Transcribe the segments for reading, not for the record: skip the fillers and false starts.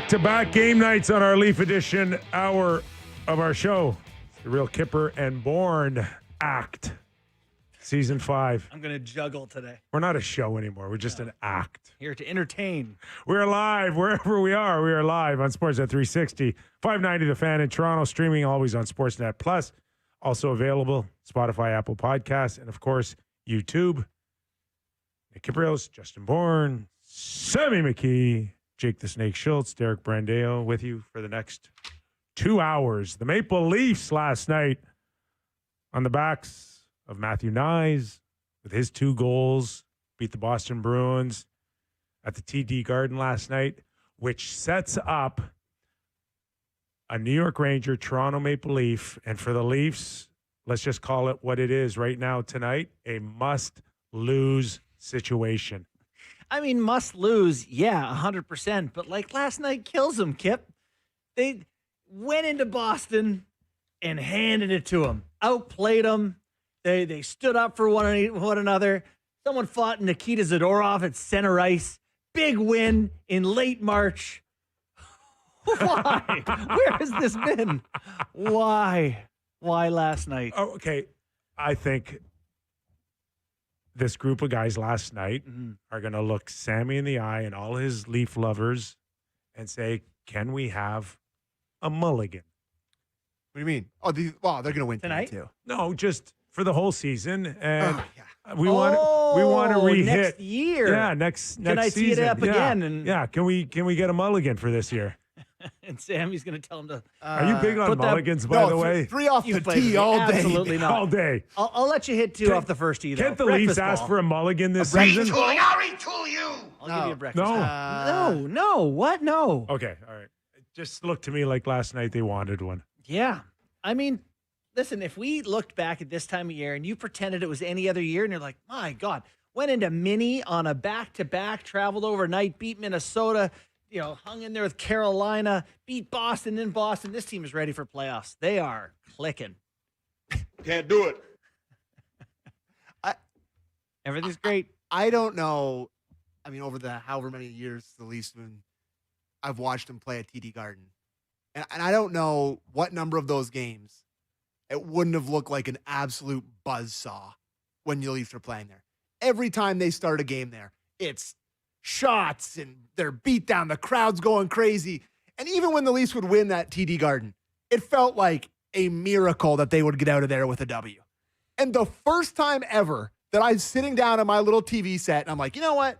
Back-to-back game nights on our Leaf Edition hour of our show. It's the real Kyper and Bourne act. Season 5. I'm going to juggle today. We're not a show anymore. We're just an act. Here to entertain. We're live wherever we are. We are live on Sportsnet 360, 590 The Fan in Toronto, streaming always on Sportsnet Plus. Also available, Spotify, Apple Podcasts, and of course, YouTube. Kypreos, Justin Bourne, Sammy McKee, Jake the Snake Schultz, Derek Brandeo with you for the next 2 hours. The Maple Leafs last night on the backs of Matthew Nyes with his 2 goals beat the Boston Bruins at the TD Garden last night, which sets up a New York Ranger, Toronto Maple Leaf, and for the Leafs, let's just call it what it is right now tonight, a must-lose situation. I mean, must lose, yeah, 100%. But like last night kills them, Kip. They went into Boston and handed it to them. Outplayed them. They stood up for one another. Someone fought Nikita Zadorov at center ice. Big win in late March. Why? Where has this been? Why? Why last night? Oh, okay, I think this group of guys last night are going to look Sammy in the eye and all his Leaf lovers and say, can we have a mulligan? What do you mean? Oh, they're going to win Tonight? too. No, just for the whole season. And Yeah. we want to re-hit. Next year. Yeah, next Can I tee it season. up again? And Can we get a mulligan for this year? and Sammy's going to tell him to. Are you big on put that- mulligans, by the No, way? three off the You play tee me. all day. Absolutely not. All day. I'll let you hit 2 off the first tee. Though. Can't the Breakfast Leafs ask ball. for a mulligan this breakfast season? ball. I'll retool you. I'll give you a breakfast. No. ball. No. What? No. Okay, all right. It just looked to me like last night they wanted one. Yeah. I mean, listen, if we looked back at this time of year and you pretended it was any other year and you're like, my God, went into mini on a back-to-back, traveled overnight, beat Minnesota, hung in there with Carolina, beat Boston in Boston. This team is ready for playoffs. They are clicking. Can't do it. Everything's great. I don't know. I mean, over the however many years the Leafs been, I've watched them play at TD Garden. And I don't know what number of those games it wouldn't have looked like an absolute buzzsaw when the Leafs are playing there. Every time they start a game there, it's shots and they're beat down. The crowd's going crazy. And even when the Leafs would win that TD Garden, it felt like a miracle that they would get out of there with a W. And the first time ever that I'm sitting down on my little TV set and I'm like, you know what?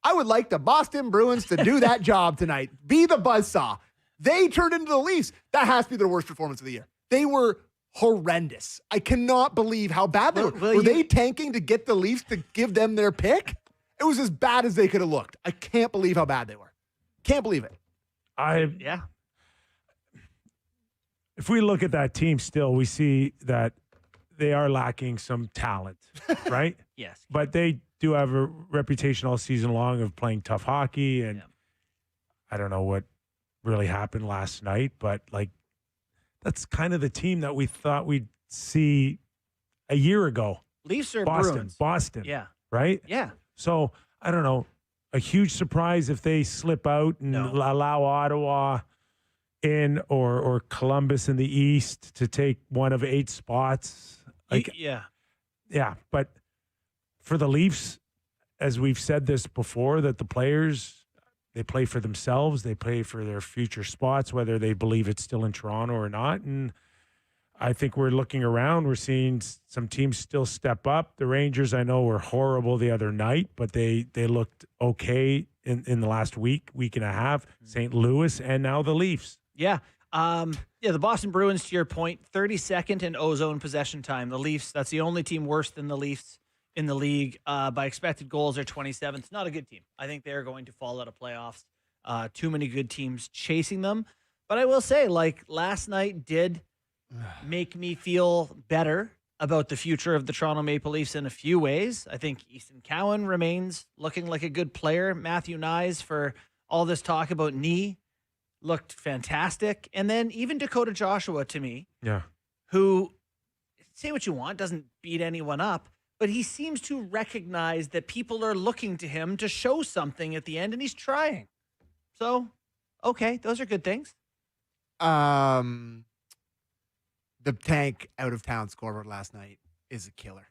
I would like the Boston Bruins to do that job tonight. Be the buzzsaw. They turned into the Leafs. That has to be their worst performance of the year. They were horrendous. I cannot believe how bad they were. Were they tanking to get the Leafs to give them their pick? It was as bad as they could have looked. I can't believe how bad they were. Can't believe it. Yeah. If we look at that team still, we see that they are lacking some talent, right? Yes. But they do have a reputation all season long of playing tough hockey, and I don't know what really happened last night, but that's kind of the team that we thought we'd see a year ago. Leafs or Boston. Bruins? Yeah. Right? Yeah. So, I don't know. A huge surprise if they slip out and allow Ottawa in or Columbus in the East to take one of 8 spots. Yeah. Yeah, but for the Leafs, as we've said this before, that the players, they play for themselves. They play for their future spots, whether they believe it's still in Toronto or not. And I think we're looking around. We're seeing some teams still step up. The Rangers, I know, were horrible the other night, but they looked okay in the last week and a half. St. Louis and now the Leafs. Yeah. The Boston Bruins, to your point, 32nd in ozone possession time. The Leafs, that's the only team worse than the Leafs in the league. By expected goals, they're 27th. Not a good team. I think they're going to fall out of playoffs. Too many good teams chasing them. But I will say, last night did make me feel better about the future of the Toronto Maple Leafs in a few ways. I think Easton Cowan remains looking like a good player. Matthew Nyes, for all this talk about knee, looked fantastic. And then even Dakota Joshua, to me, who, say what you want, doesn't beat anyone up, but he seems to recognize that people are looking to him to show something at the end, and he's trying. So Okay, those are good things. The Tank out of town scoreboard last night is a killer.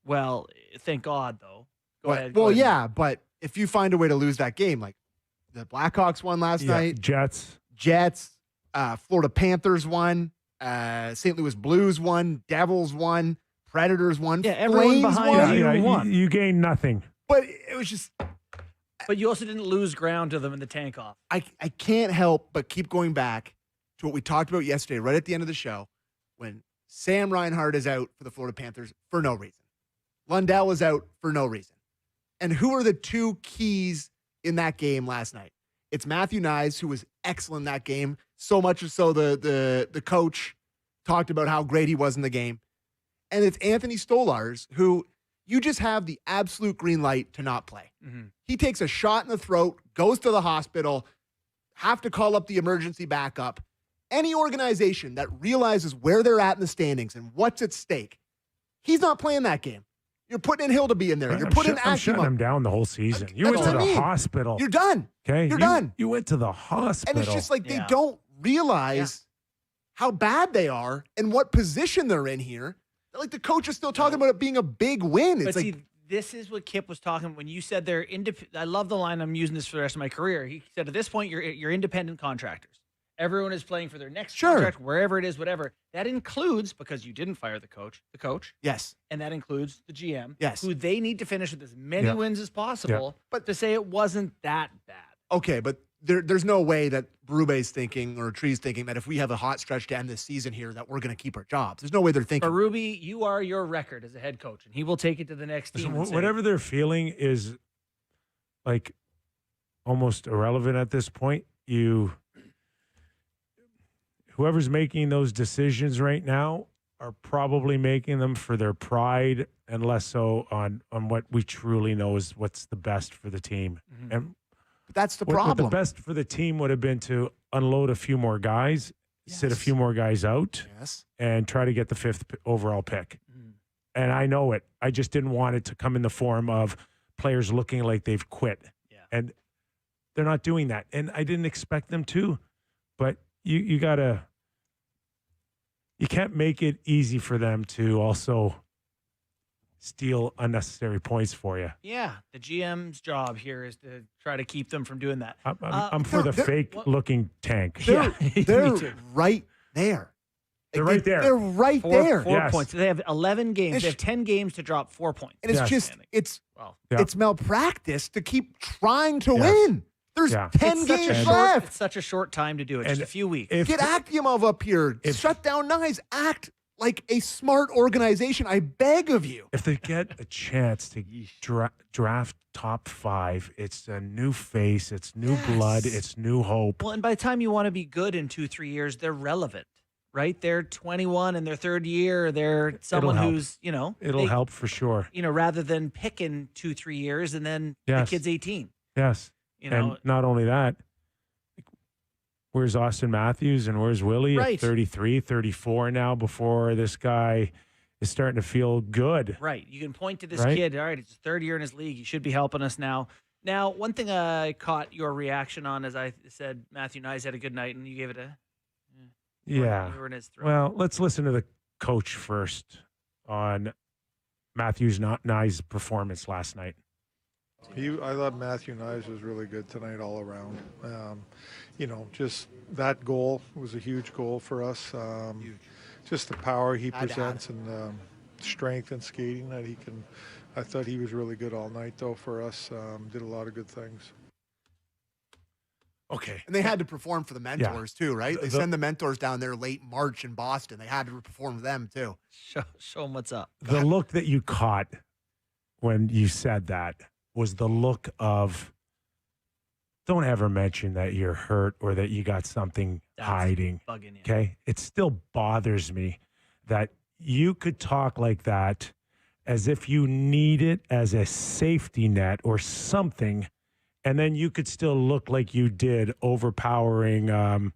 Well, thank God, though. Go ahead. Well, yeah, but if you find a way to lose that game, like the Blackhawks won last night, Jets, Florida Panthers won, St. Louis Blues won, Devils won, Predators won, Yeah, everyone Flames behind won. you won. You gained nothing. But it was just, But you also didn't lose ground to them in the tank off. I can't help but keep going back to what we talked about yesterday, right at the end of the show, when Sam Reinhart is out for the Florida Panthers for no reason. Lundell is out for no reason. And who are the two keys in that game last night? It's Matthew Nyes, who was excellent in that game, so much so the coach talked about how great he was in the game. And it's Anthony Stolarz, who you just have the absolute green light to not play. Mm-hmm. He takes a shot in the throat, goes to the hospital, have to call up the emergency backup. Any organization that realizes where they're at in the standings and what's at stake, he's not playing that game. You're putting in Hill to be in there. You're putting I'm shutting him down the whole season. You went to the hospital. You're done. Okay, You're done. You went to the hospital. And it's just like they don't realize how bad they are and what position they're in here. Like the coach is still talking about it being a big win. It's but see, this is what Kip was talking when you said they're I love the line. I'm using this for the rest of my career. He said at this point you're independent contractors. Everyone is playing for their next contract, wherever it is, whatever. That includes, because you didn't fire the coach. Yes. And that includes the GM. Yes. Who they need to finish with as many wins as possible. But to say it wasn't that bad. Okay, but there's no way that Berube's thinking or Tree's thinking that if we have a hot stretch to end this season here that we're going to keep our jobs. There's no way they're thinking. Berube, you are your record as a head coach, and he will take it to the next team. Whatever they're feeling is like almost irrelevant at this point. Whoever's making those decisions right now are probably making them for their pride and less so on what we truly know is what's the best for the team. Mm-hmm. And that's the what problem. the best for the team would have been to unload a few more guys, sit a few more guys out, and try to get the 5th overall pick. Mm-hmm. And I know it. I just didn't want it to come in the form of players looking like they've quit. Yeah. And they're not doing that. And I didn't expect them to, but you can't make it easy for them to also steal unnecessary points for you. Yeah, the GM's job here is to try to keep them from doing that. I'm for the fake-looking tank. They're right there. They're right there. They're right there. 4 points. They have 11 games. They have 10 games to drop 4 points. And it's malpractice to keep trying to win. There's 10 games left. It's such a short time to do it. Just a few weeks. Get Akimov up here. Shut down Nyes. Act like a smart organization. I beg of you. If they get a chance to draft top 5, it's a new face, it's new blood, it's new hope. Well, and by the time you want to be good in 2-3 years, they're relevant, right? They're 21 in their 3rd year. They're someone who's, It'll help for sure. Rather than picking 2-3 years and then the kid's 18. Yes. And not only that, where's Austin Matthews and where's Willie at 33, 34 now before this guy is starting to feel good? Right. You can point to this kid. All right, it's his 3rd year in his league. He should be helping us now. Now, one thing I caught your reaction on, as I said, Matthew Nyes had a good night, and you gave it a... You were in his throat. Well, let's listen to the coach first on Matthews Nyes' performance last night. I thought Matthew Nyes was really good tonight all around. Just that goal was a huge goal for us. Just the power he presents and strength and skating that he can. I thought he was really good all night, though, for us. Did a lot of good things. Okay. And they had to perform for the mentors, too, right? They send the mentors down there late March in Boston. They had to perform for them, too. Show them what's up. The look that you caught when you said that was the look of, don't ever mention that you're hurt or that you got something hiding. Bugging you. Okay? It still bothers me that you could talk like that as if you need it as a safety net or something, and then you could still look like you did overpowering Lowry.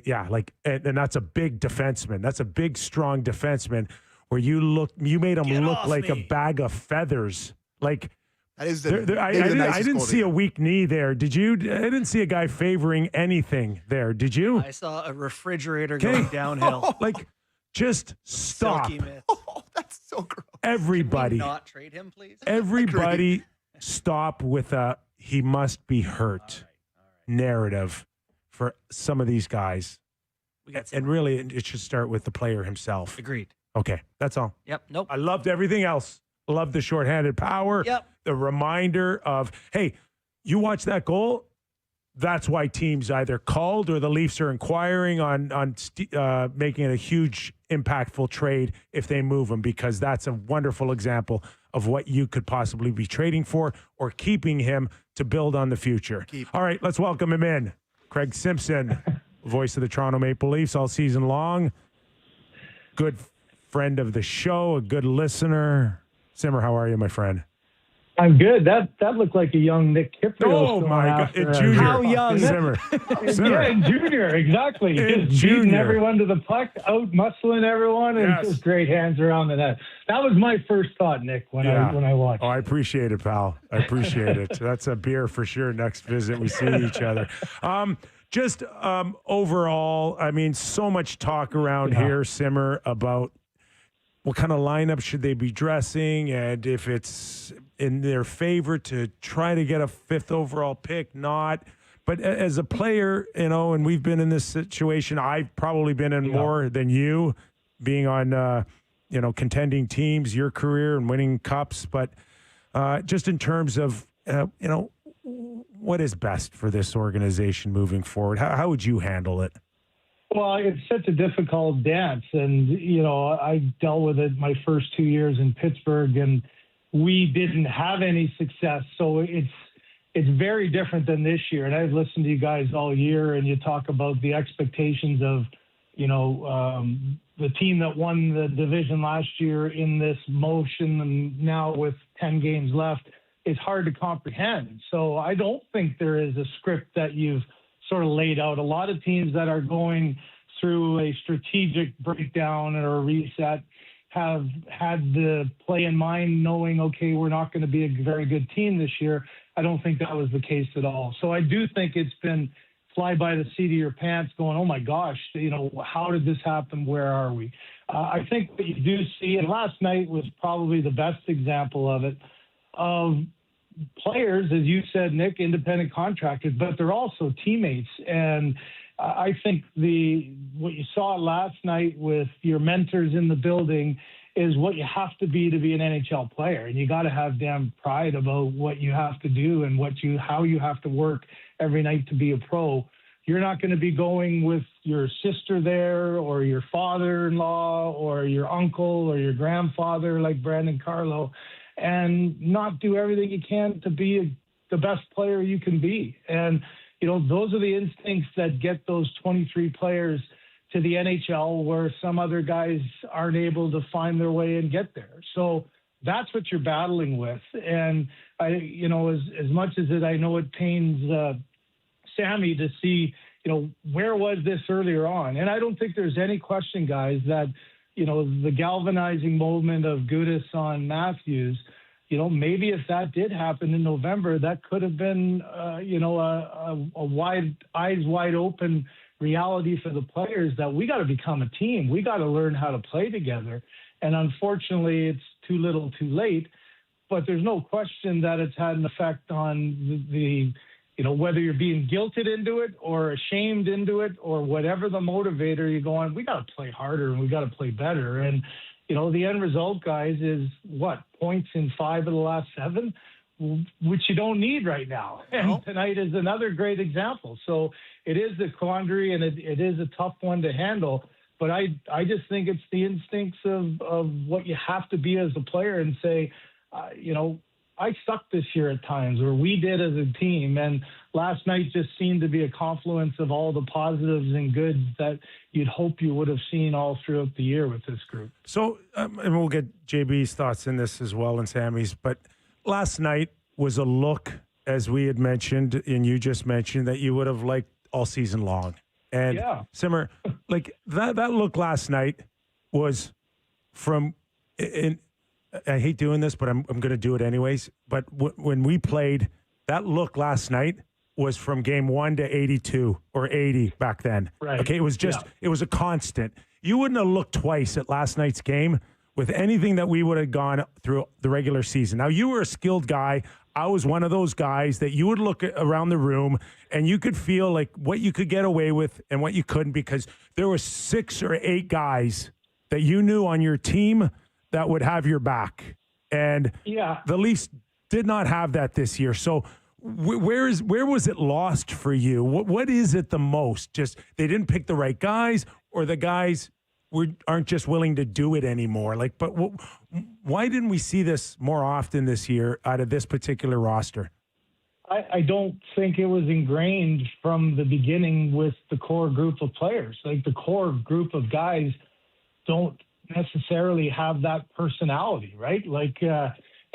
Yeah, and that's a big defenseman. That's a big, strong defenseman where you made him look like a bag of feathers. Like, That is I didn't see a weak knee there. Did you? I didn't see a guy favoring anything there. Did you? I saw a refrigerator going downhill. Like, just stop. Silky myth. Oh, that's so gross. Everybody. Can we not trade him, please? Everybody stop with a he must be hurt narrative for some of these guys. And really, it should start with the player himself. Agreed. Okay, that's all. Yep. Nope. I loved everything else. Loved the shorthanded power. Yep. The reminder of, hey, you watch that goal. That's why teams either called or the Leafs are inquiring on making it a huge, impactful trade if they move him, because that's a wonderful example of what you could possibly be trading for or keeping him to build on the future. All right, let's welcome him in. Craig Simpson, voice of the Toronto Maple Leafs all season long. Good friend of the show, a good listener. Simmer, how are you, my friend? I'm good. That looked like a young Nick Kypreos. Oh, my God. Junior. How young? Simmer. Yeah, in junior, exactly. Just beating everyone to the puck, out-muscling everyone, and just great hands around the net. That was my first thought, Nick, when I watched. Oh, I appreciate it, pal. I appreciate it. That's a beer for sure next visit we see each other. Overall, I mean, so much talk around here, Simmer, about what kind of lineup should they be dressing, and if it's in their favor to try to get a 5th overall pick, not. But as a player, and we've been in this situation, I've probably been in more than you, being on, contending teams, your career and winning cups. But just in terms of, what is best for this organization moving forward? How would you handle it? Well, it's such a difficult dance. And, I dealt with it my first 2 years in Pittsburgh, and we didn't have any success. So it's very different than this year. And I've listened to you guys all year, and you talk about the expectations of, the team that won the division last year in this motion, and now with 10 games left, it's hard to comprehend. So I don't think there is a script that you've sort of laid out. A lot of teams that are going through a strategic breakdown or a reset have had the play in mind, knowing, okay, we're not going to be a very good team this year. I don't think that was the case at all. So I do think it's been fly by the seat of your pants going, oh my gosh, how did this happen? Where are we? I think what you do see, and last night was probably the best example of it, of players, as you said, Nick, independent contractors, but they're also teammates. And I think what you saw last night with your mentors in the building is what you have to be an NHL player. And you got to have damn pride about what you have to do and how you have to work every night to be a pro. You're not going to be going with your sister there or your father-in-law or your uncle or your grandfather like Brandon Carlo and not do everything you can to be the best player you can be. And, those are the instincts that get those 23 players to the NHL where some other guys aren't able to find their way and get there. So that's what you're battling with. And as much as I know it pains Sammy to see, where was this earlier on? And I don't think there's any question, guys, that, the galvanizing moment of Gudas on Matthews, maybe if that did happen in November, that could have been, a eyes wide open reality for the players that we got to become a team. We got to learn how to play together. And unfortunately, it's too little too late. But there's no question that it's had an effect on the whether you're being guilted into it or ashamed into it or whatever the motivator, you go on, we got to play harder and we got to play better. And, the end result, guys, is points in 5 of the last 7, which you don't need right now. And tonight is another great example. So it is a quandary and it is a tough one to handle. But I just think it's the instincts of what you have to be as a player and say, I sucked this year at times, or we did as a team. And last night just seemed to be a confluence of all the positives and goods that you'd hope you would have seen all throughout the year with this group. So, and we'll get JB's thoughts in this as well and Sammy's, but last night was a look, as we had mentioned, and you just mentioned, that you would have liked all season long. And Simmer, like that look last night was from I hate doing this, but I'm going to do it anyways. But when we played, that look last night was from game 1 to 82 or 80 back then. Right. Okay, it was just it was a constant. You wouldn't have looked twice at last night's game with anything that we would have gone through the regular season. Now, you were a skilled guy. I was one of those guys that you would look around the room and you could feel like what you could get away with and what you couldn't, because there were 6 or 8 guys that you knew on your team that would have your back. And the Leafs did not have that this year. So where was it lost for you? What is it the most? Just they didn't pick the right guys, or the guys aren't just willing to do it anymore? Like, but why didn't we see this more often this year out of this particular roster? I don't think it was ingrained from the beginning with the core group of players. Like, the core group of guys don't necessarily have that personality, right? Like,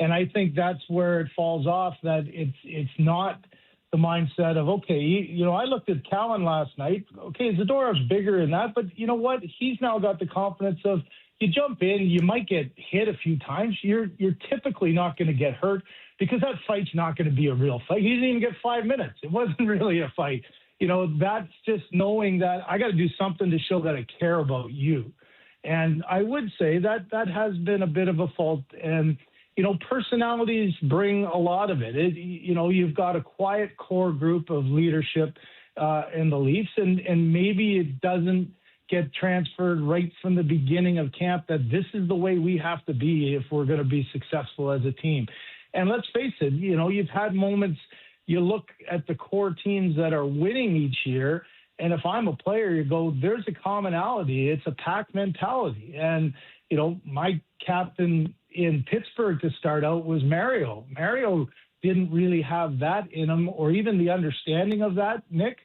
and I think that's where it falls off, that it's not the mindset of, okay, you know, I looked at Callan last night. Okay, Zadorov's bigger in that, but you know what? He's now got the confidence of, you jump in, you might get hit a few times. You're typically not going to get hurt, because that fight's not going to be a real fight. He didn't even get 5 minutes. It wasn't really a fight. You know, that's just knowing that I got to do something to show that I care about you. And I would say that has been a bit of a fault. And, you know, personalities bring a lot of it. You know, you've got a quiet core group of leadership in the Leafs, and maybe it doesn't get transferred right from the beginning of camp that this is the way we have to be if we're going to be successful as a team. And let's face it, you know, you've had moments, you look at the core teams that are winning each year, and if I'm a player, you go, there's a commonality. It's a pack mentality. And, you know, my captain in Pittsburgh to start out was Mario. Mario didn't really have that in him, or even the understanding of that, Nick,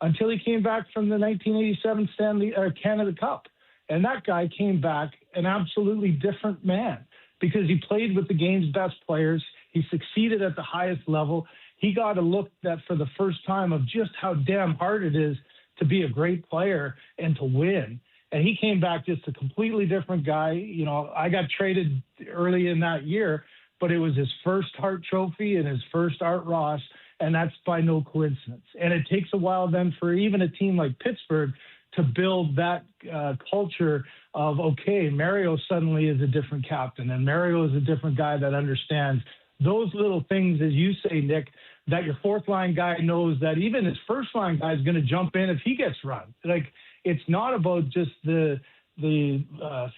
until he came back from the 1987 Canada Cup. And that guy came back an absolutely different man, because he played with the game's best players. He succeeded at the highest level. He got a look that for the first time of just how damn hard it is to be a great player and to win. And he came back just a completely different guy. You know, I got traded early in that year, but it was his first Hart Trophy and his first Art Ross, and that's by no coincidence. And it takes a while then for even a team like Pittsburgh to build that culture of, okay, Mario suddenly is a different captain, and Mario is a different guy that understands those little things, as you say, Nick, that your fourth line guy knows that even his first line guy is going to jump in if he gets run. Like, it's not about just the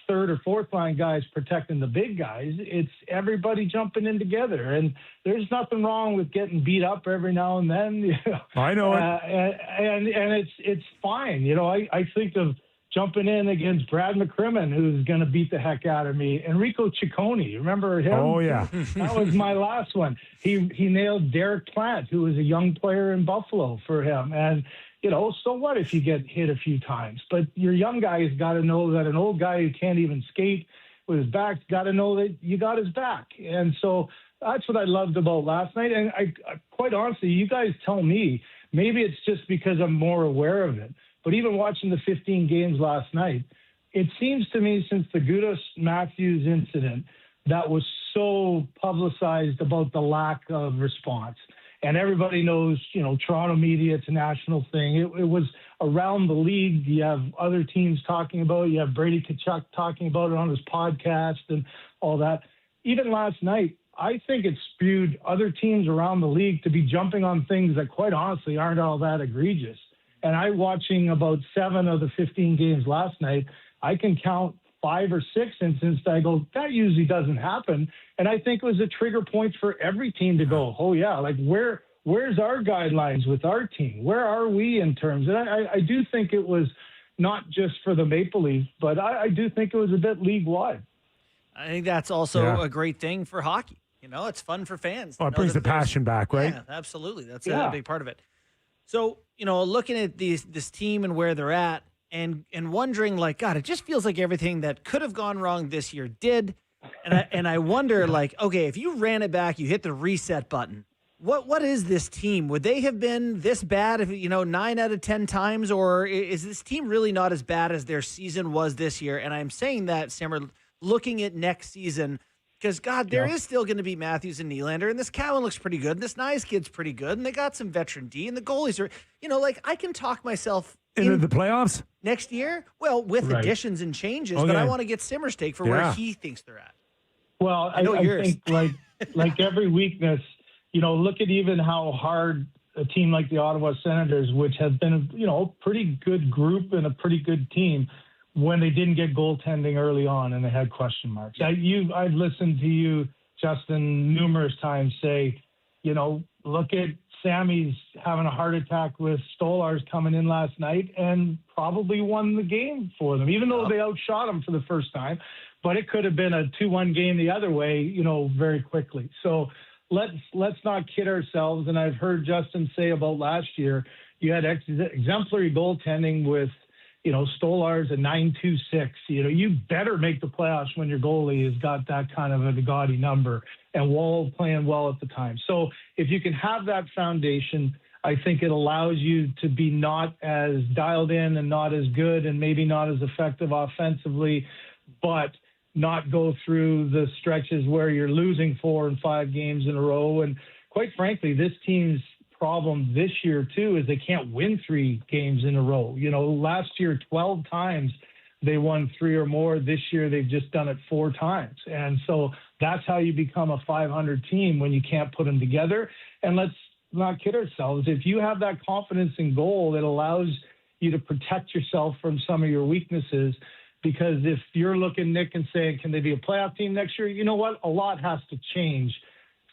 third or fourth line guys protecting the big guys. It's everybody jumping in together. And there's nothing wrong with getting beat up every now and then. You know? I know it. And it's fine. You know, I think of jumping in against Brad McCrimmon, who's going to beat the heck out of me. Enrico Ciccone, remember him? Oh, yeah. That was my last one. He nailed Derek Plant, who was a young player in Buffalo, for him. And, you know, so what if you get hit a few times? But your young guy has got to know that an old guy who can't even skate with his back's got to know that you got his back. And so that's what I loved about last night. And I quite honestly, you guys tell me, maybe it's just because I'm more aware of it, but even watching the 15 games last night, it seems to me, since the Gudas-Matthews incident, that was so publicized about the lack of response. And everybody knows, you know, Toronto media, it's a national thing. It was around the league. You have other teams talking about it. You have Brady Tkachuk talking about it on his podcast and all that. Even last night, I think it spewed other teams around the league to be jumping on things that, quite honestly, aren't all that egregious. And watching about 7 of the 15 games last night, I can count 5 or 6 instances that I go, that usually doesn't happen. And I think it was a trigger point for every team to go, oh, yeah, like where's our guidelines with our team? Where are we in terms? And I do think it was not just for the Maple Leafs, but I do think it was a bit league-wide. I think that's also a great thing for hockey. You know, it's fun for fans. Well, it brings the passion back, right? Yeah, absolutely. That's a big part of it. So, you know, looking at this team and where they're at and wondering, like, God, it just feels like everything that could have gone wrong this year did. And I wonder, like, okay, if you ran it back, you hit the reset button, what is this team? Would they have been this bad if, you know, 9 out of 10 times? Or is this team really not as bad as their season was this year? And I'm saying that, Simmer, looking at next season, Because, God, there is still going to be Matthews and Nylander, and this Cowan looks pretty good, and this Nyes kid's pretty good, and they got some veteran D, and the goalies are, I can talk myself into the playoffs next year. Well, with additions and changes, but I want to get Simmer's take for where he thinks they're at. Well, I think like every weakness, look at even how hard a team like the Ottawa Senators, which have been, a pretty good group and a pretty good team, when they didn't get goaltending early on and they had question marks. I've listened to you, Justin, numerous times say, look at Sammy's having a heart attack with Stolarz coming in last night and probably won the game for them, even though they outshot him for the first time. But it could have been a 2-1 game the other way, very quickly. So let's not kid ourselves. And I've heard Justin say about last year, you had exemplary goaltending with, Stolarz at 9.26. You better make the playoffs when your goalie has got that kind of a gaudy number, and Wall playing well at the time. So if you can have that foundation, I think it allows you to be not as dialed in and not as good and maybe not as effective offensively, but not go through the stretches where you're losing 4 and 5 games in a row. And quite frankly, this team's problem this year too is they can't win 3 games in a row. Last year 12 times they won 3 or more. This year they've just done it 4 times. And so that's how you become a 500 team, when you can't put them together. And let's not kid ourselves. If you have that confidence in goal, it allows you to protect yourself from some of your weaknesses. Because if you're looking, Nick, and saying, can they be a playoff team next year? You know what? A lot has to change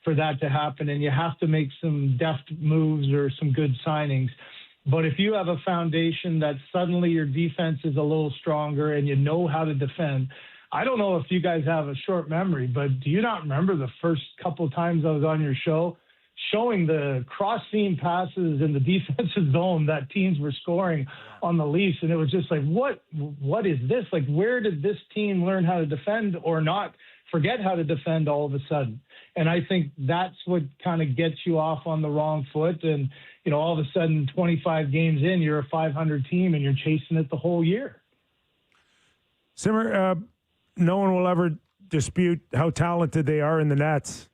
for that to happen, and you have to make some deft moves or some good signings. But if you have a foundation that suddenly your defense is a little stronger and you know how to defend, I don't know if you guys have a short memory, but do you not remember the first couple of times I was on your show showing the cross-seam passes in the defensive zone that teams were scoring on the Leafs? And it was just like, what is this? Like, where did this team learn how to defend or not forget how to defend all of a sudden? And I think that's what kind of gets you off on the wrong foot. And, all of a sudden 25 games in, you're a 500 team and you're chasing it the whole year. Simmer, no one will ever dispute how talented they are in the nets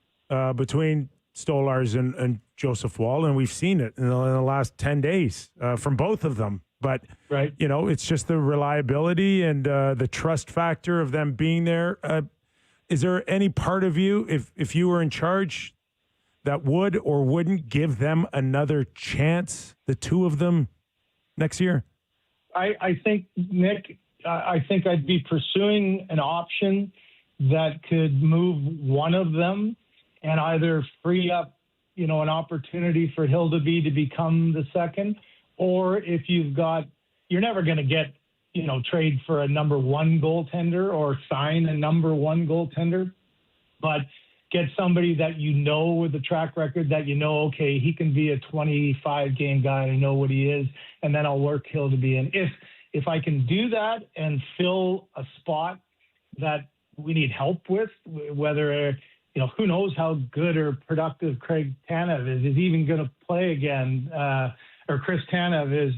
between Stolarz and Joseph Wall, and we've seen it in the last 10 days from both of them. But, it's just the reliability and the trust factor of them being there. Is there any part of you, if you were in charge, that would or wouldn't give them another chance, the two of them, next year? I think, Nick, I'd be pursuing an option that could move one of them and either free up, an opportunity for Hildeby to become the second, or if you're never going to get, trade for a number 1 goaltender or sign a number 1 goaltender, but get somebody that with a track record that okay, he can be a 25-game guy. I know what he is, and then I'll work Hildeby in. If I can do that and fill a spot that we need help with, whether who knows how good or productive Craig Tanev is he even going to play again? Or Chris Tanev is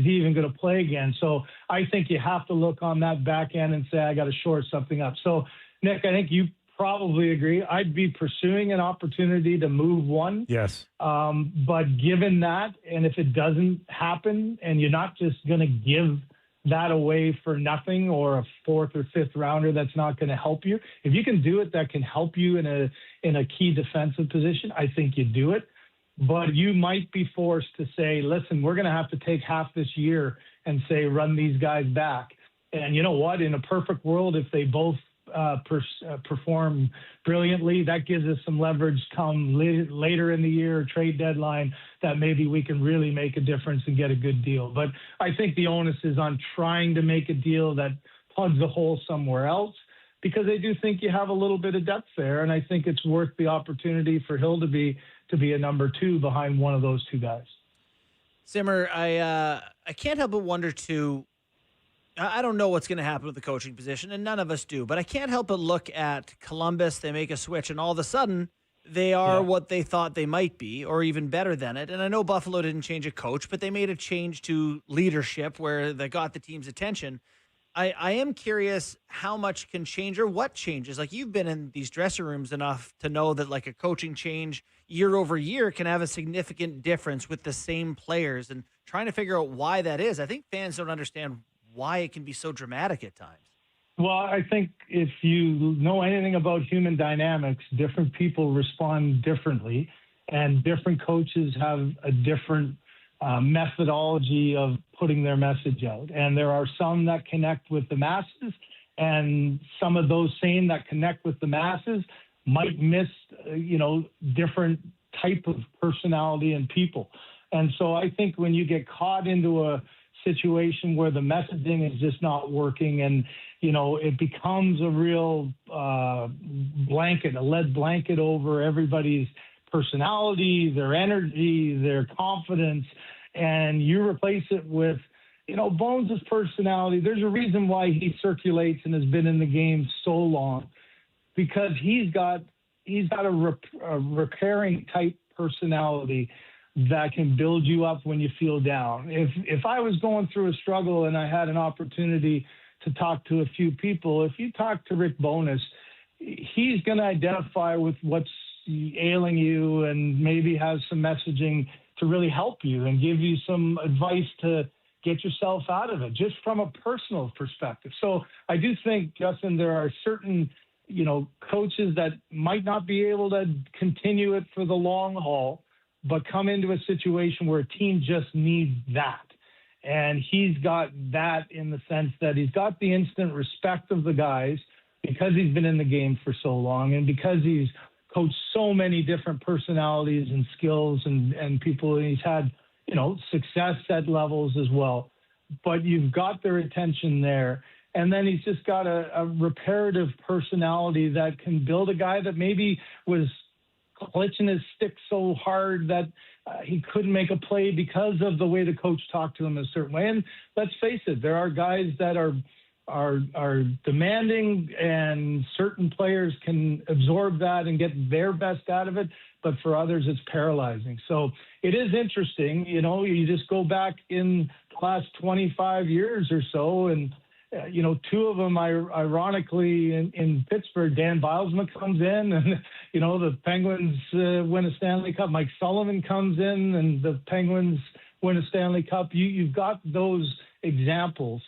he even going to play again? So I think you have to look on that back end and say, I got to shore something up. So, Nick, I think you probably agree. I'd be pursuing an opportunity to move one. Yes. But given that, and if it doesn't happen, and you're not just going to give that away for nothing, or a 4th or 5th rounder that's not going to help you, if you can do it, that can help you in a key defensive position, I think you do it. But you might be forced to say, listen, we're going to have to take half this year and say, run these guys back. And you know what? In a perfect world, if they both perform brilliantly, that gives us some leverage come later in the year, trade deadline, that maybe we can really make a difference and get a good deal. But I think the onus is on trying to make a deal that plugs a hole somewhere else, because I do think you have a little bit of depth there, and I think it's worth the opportunity for Hildeby to be a number 2 behind one of those 2 guys. Simmer, I can't help but wonder too. I don't know what's going to happen with the coaching position, and none of us do, but I can't help but look at Columbus. They make a switch, and all of a sudden they are what they thought they might be, or even better than it. And I know Buffalo didn't change a coach, but they made a change to leadership where they got the team's attention. I am curious how much can change or what changes. Like, you've been in these dressing rooms enough to know that like a coaching change year over year can have a significant difference with the same players, and trying to figure out why that is. I think fans don't understand why it can be so dramatic at times. Well, I think if you know anything about human dynamics, different people respond differently, and different coaches have a different methodology of putting their message out. And there are some that connect with the masses, and some of those same that connect with the masses might miss, different type of personality and people. And so I think when you get caught into a situation where the messaging is just not working, and, it becomes a real blanket, a lead blanket over everybody's personality, their energy, their confidence, and you replace it with, Bones' personality. There's a reason why he circulates and has been in the game so long, because he's got a repairing type personality that can build you up when you feel down. If I was going through a struggle and I had an opportunity to talk to a few people, if you talk to Rick Bowness, he's going to identify with what's ailing you and maybe have some messaging to really help you and give you some advice to get yourself out of it, just from a personal perspective. So I do think, Justin, there are certain, coaches that might not be able to continue it for the long haul, but come into a situation where a team just needs that. And he's got that in the sense that he's got the instant respect of the guys because he's been in the game for so long, and because he's coached so many different personalities and skills and people, and he's had, success at levels as well. But you've got their attention there. And then he's just got a reparative personality that can build a guy that maybe was clutching his stick so hard that he couldn't make a play because of the way the coach talked to him a certain way. And let's face it, there are guys that are demanding, and certain players can absorb that and get their best out of it. But for others, it's paralyzing. So it is interesting. You just go back in the last 25 years or so, and two of them, ironically, in Pittsburgh, Dan Bilesma comes in, and, the Penguins win a Stanley Cup. Mike Sullivan comes in, and the Penguins win a Stanley Cup. You've got those examples.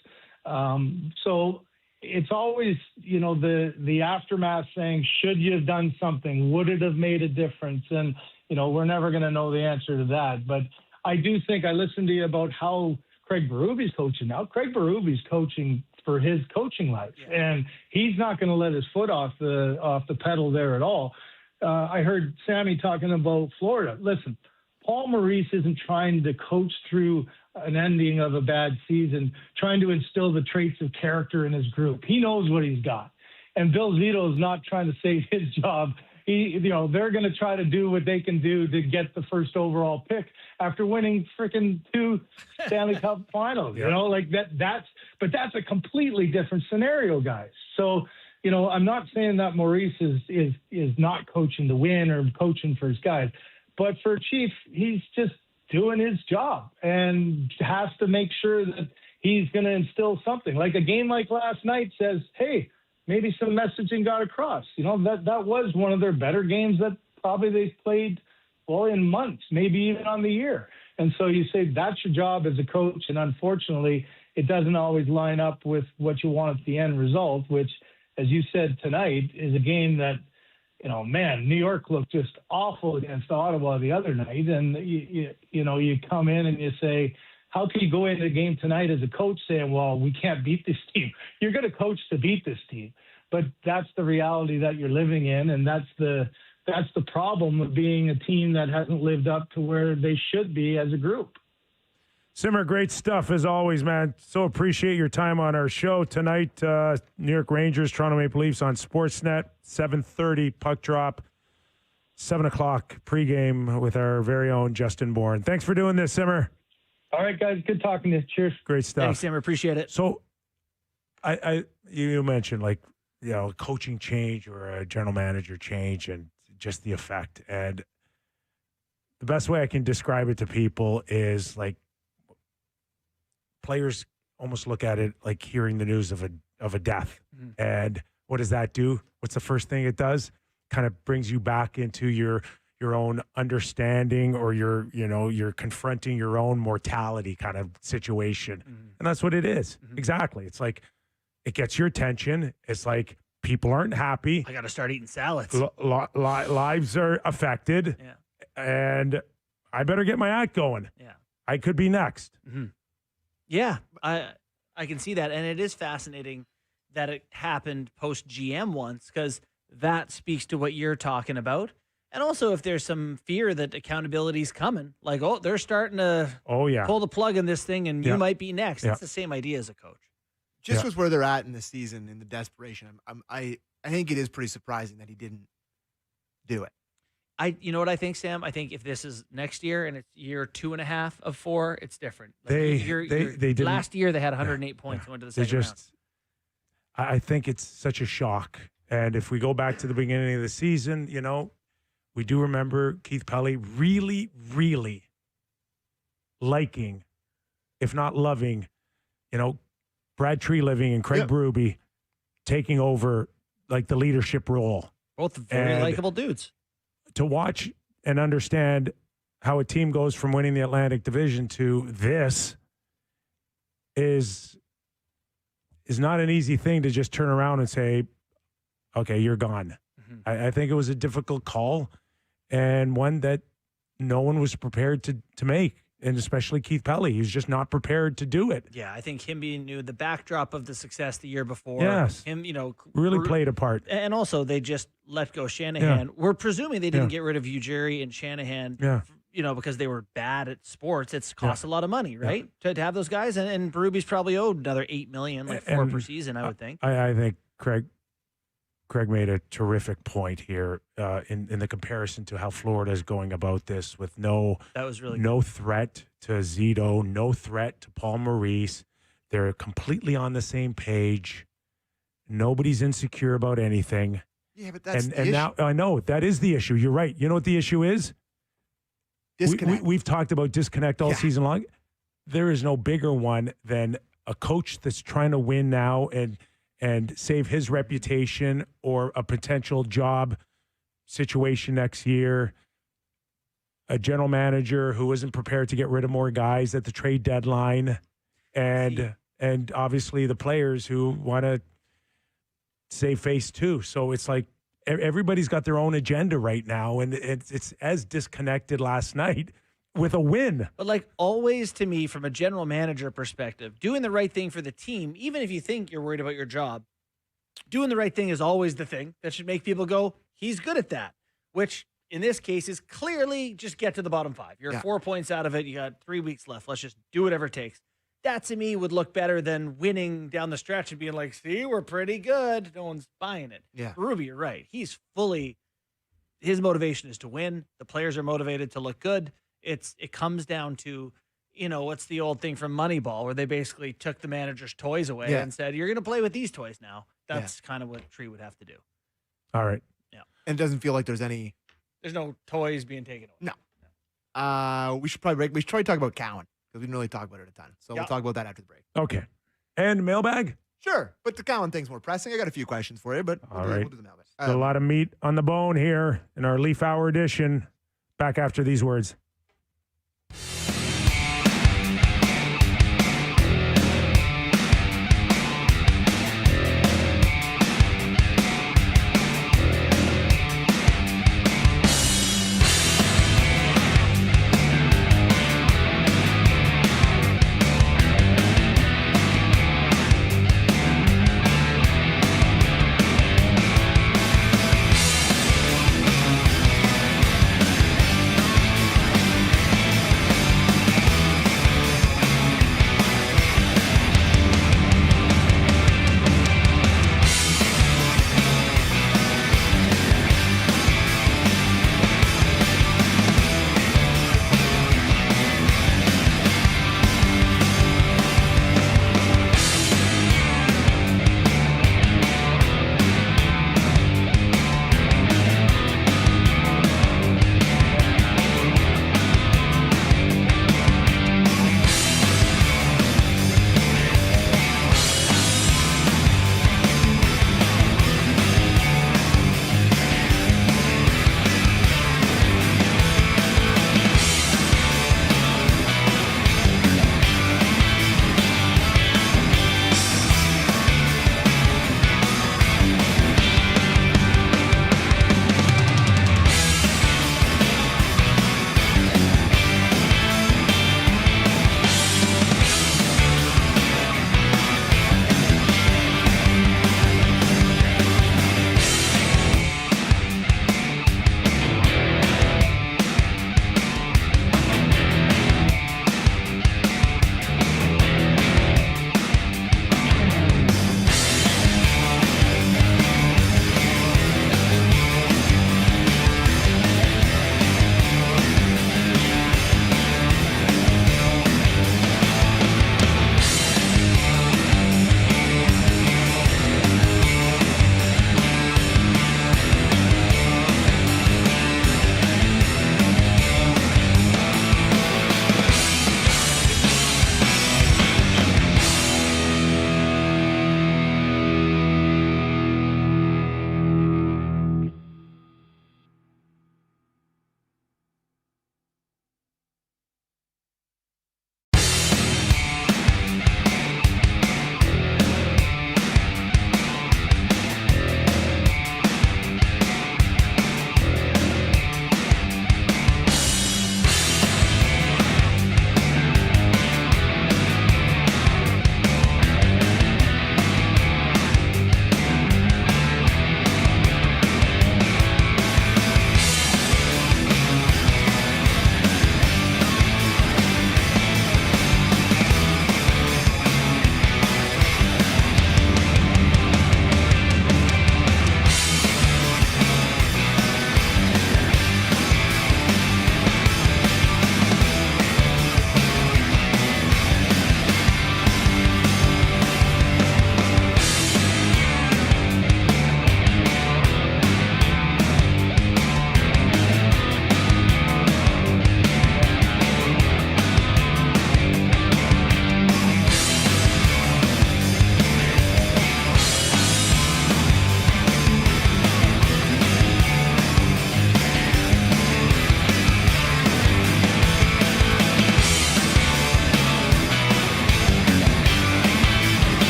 So it's always, the aftermath saying, should you have done something? Would it have made a difference? And, we're never going to know the answer to that. But I do think I listened to you about how Craig Berube's coaching now. Craig Berube's coaching for his coaching life, and he's not going to let his foot off the pedal there at all. I heard Sammy talking about Florida. Listen, Paul Maurice isn't trying to coach through an ending of a bad season, trying to instill the traits of character in his group. He knows what he's got. And Bill Zito is not trying to save his job. They're going to try to do what they can do to get the first overall pick after winning freaking 2 Stanley Cup finals. But that's a completely different scenario, guys. So, I'm not saying that Maurice is not coaching to win or coaching for his guys, but for Chief, he's just doing his job and has to make sure that he's going to instill something. Like a game like last night says, hey, maybe some messaging got across. That was one of their better games that probably they've played, in months, maybe even on the year. And so you say that's your job as a coach, and unfortunately, it doesn't always line up with what you want at the end result, which, as you said tonight, is a game that, New York looked just awful against Ottawa the other night. And, you come in and you say, how can you go into the game tonight as a coach saying, well, we can't beat this team? You're going to coach to beat this team. But that's the reality that you're living in, and that's the problem of being a team that hasn't lived up to where they should be as a group. Simmer, great stuff as always, man. So appreciate your time on our show tonight. New York Rangers, Toronto Maple Leafs on Sportsnet, 7:30 puck drop, 7 o'clock pregame with our very own Justin Bourne. Thanks for doing this, Simmer. All right, guys. Good talking to you. Cheers. Great stuff. Thanks, Simmer. Appreciate it. So you mentioned coaching change or a general manager change and just the effect. And the best way I can describe it to people is like players almost look at it like hearing the news of a death. And what does that do? What's the first thing it does? Kind of brings you back into your own understanding, or you're confronting your own mortality kind of situation. And that's what it is. Exactly. It's like, it gets your attention. It's like, people aren't happy. I got to start eating salads. Lives are affected. Yeah. And I better get my act going. Yeah. I could be next. Yeah, I can see that. And it is fascinating that it happened post GM once, because that speaks to what you're talking about. And also, if there's some fear that accountability's coming, like, oh, they're starting to pull the plug in this thing and you might be next. It's the same idea as a coach. Just with where they're at in the season, in the desperation, I think it is pretty surprising that he didn't do it. You know what I think, Sam? I think if this is next year and it's year 2.5 of 4, it's different. Like They didn't. Last year they had 108 points and went to the second round. I think it's such a shock. And if we go back to the beginning of the season, we do remember Keith Pelly really, really liking, if not loving, Brad Treliving and Craig Berube taking over like the leadership role. Both very likable dudes. To watch and understand how a team goes from winning the Atlantic Division to this is not an easy thing to just turn around and say, okay, you're gone. I think it was a difficult call, and one that no one was prepared to make. And especially Keith Pelly, he was just not prepared to do it. Yeah, I think him being new, the backdrop of the success the year before, him, really played a part. And also, they just let go Shanahan. We're presuming they didn't get rid of Ujiri and Shanahan, because they were bad at sports. It's cost a lot of money, right, to have those guys. And Berube's probably owed another $8 million, like $4 per season, I would think. I think Craig made a terrific point here in the comparison to how Florida is going about this, with no threat to Zito, no threat to Paul Maurice. They're completely on the same page. Nobody's insecure about anything. Yeah, but that's the issue. Now I know that is the issue. You're right. You know what the issue is? Disconnect. We've talked about disconnect all season long. There is no bigger one than a coach that's trying to win now and save his reputation or a potential job situation next year. A general manager who isn't prepared to get rid of more guys at the trade deadline, and obviously the players who want to save face too. So it's like everybody's got their own agenda right now, and it's as disconnected last night with a win. But like always, to me, from a general manager perspective, doing the right thing for the team, even if you think you're worried about your job, doing the right thing is always the thing that should make people go, he's good at that, which in this case is clearly just get to the bottom 5. You're 4 points out of it. You got 3 weeks left. Let's just do whatever it takes. That to me would look better than winning down the stretch and being like, see, we're pretty good. No one's buying it. Yeah. Berube, you're right. His motivation is to win. The players are motivated to look good. It comes down to, what's the old thing from Moneyball, where they basically took the manager's toys away and said, you're going to play with these toys now. That's kind of what Tree would have to do. All right. Yeah. And it doesn't feel like there's no toys being taken away. No. We should probably talk about Cowan, because we didn't really talk about it a ton. So we'll talk about that after the break. Okay. And mailbag? Sure. But the Cowan thing's more pressing. I got a few questions for you, but we'll do the mailbag. There's a lot of meat on the bone here in our Leaf Hour edition. Back after these words.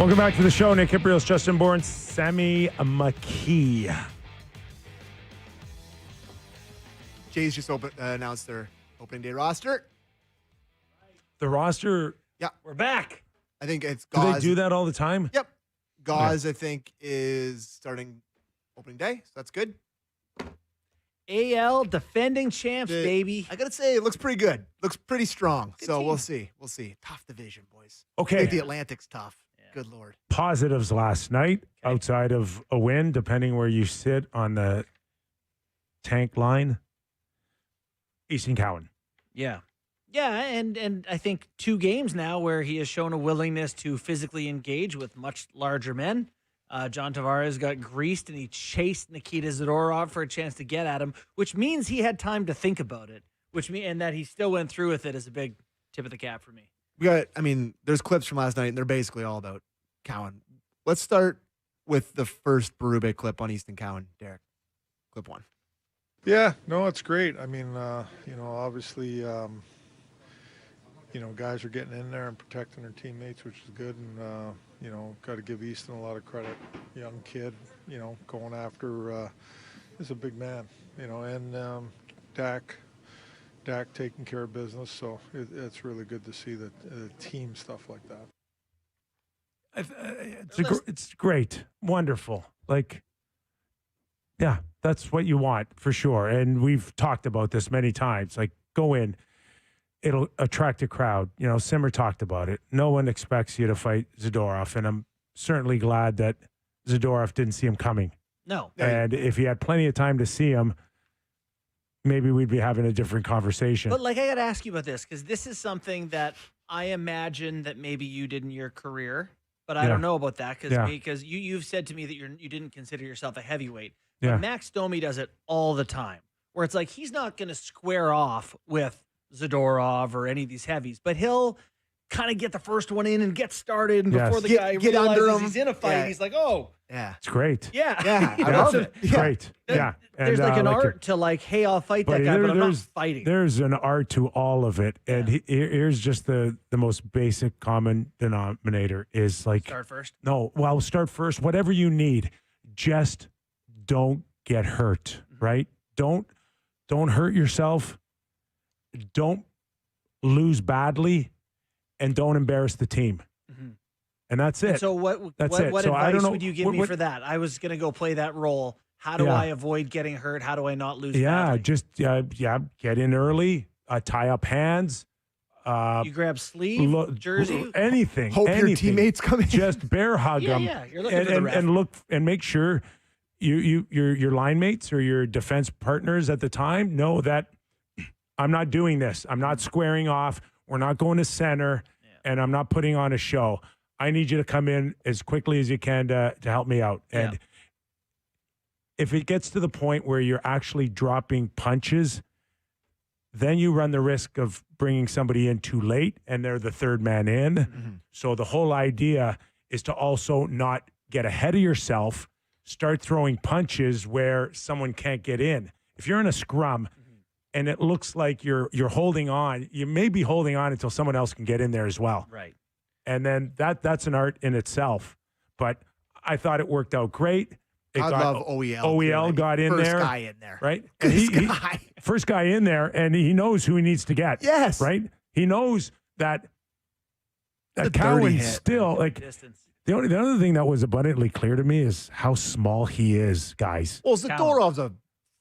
Welcome back to the show. Nick Kypreos, Justin Bourne, Sammy McKee. Jays just announced their opening day roster. The roster, We're back. I think it's do Gauze. they do that all the time? Yep. Gauze, I think, is starting opening day, so that's good. AL defending champs, baby. I got to say, it looks pretty good. Looks pretty strong. Good so team. We'll see. We'll see. Tough division, boys. I Okay. think the Atlantic's tough. Yeah. Good Lord. Positives last night, Okay. outside of a win, depending where you sit on the tank line. Easton Cowan. Yeah. Yeah, and I think 2 games now where he has shown a willingness to physically engage with much larger men. John Tavares got greased and he chased Nikita Zadorov for a chance to get at him, which means he had time to think about it, and that he still went through with it is a big tip of the cap for me. There's clips from last night, and they're basically all about Cowan. Let's start with the first Berube clip on Easton Cowan, Derek. Clip 1. Yeah, no, it's great. I mean, obviously, guys are getting in there and protecting their teammates, which is good. And, got to give Easton a lot of credit. Young kid, going after is a big man, and Dak taking care of business. So it's really good to see the team stuff like that. It's great. Wonderful. Yeah, that's what you want for sure. And we've talked about this many times. Go in. It'll attract a crowd. Simmer talked about it. No one expects you to fight Zadorov, and I'm certainly glad that Zadorov didn't see him coming. No. And if he had plenty of time to see him, maybe we'd be having a different conversation. But I got to ask you about this because this is something that I imagine that maybe you did in your career, but I don't know about that because you've said to me that you didn't consider yourself a heavyweight. But Max Domi does it all the time, where it's he's not going to square off with Zadorov or any of these heavies, but he'll kind of get the first one in and get started, and before the guy get under realizes him. he's in a fight, he's like, oh. Yeah. It's great. Yeah. I love it. It's great. Yeah. There's an art to hey, I'll fight that guy, but I'm not fighting. There's an art to all of it. And here's just the most basic common denominator is Start first? No, well, start first. Whatever you need. Just don't get hurt, right? Don't hurt yourself. Don't lose badly, and don't embarrass the team. Mm-hmm. And that's it. And so what advice would you give me for that? I was going to go play that role. How do I avoid getting hurt? How do I not lose badly? Just get in early, tie up hands. You grab sleeve, jersey, anything. Hope your teammates come in. Just bear hug them. Yeah, you're looking for the ref. And look and make sure your line mates or your defense partners at the time know that I'm not doing this. I'm not squaring off. We're not going to center, and I'm not putting on a show. I need you to come in as quickly as you can to help me out. And if it gets to the point where you're actually dropping punches, then you run the risk of bringing somebody in too late, and they're the third man in. Mm-hmm. So the whole idea is to also not get ahead of yourself, start throwing punches where someone can't get in. If you're in a scrum, and it looks like you're holding on, you may be holding on until someone else can get in there as well. Right. And then that's an art in itself. But I thought it worked out great. I love OEL. OEL got in there. First guy in there. Right? And first guy in there, and he knows who he needs to get. Yes. Right? He knows that dirty Cowan hit. still, Distance. the other thing that was abundantly clear to me is how small he is, guys. Well, Zadorov's a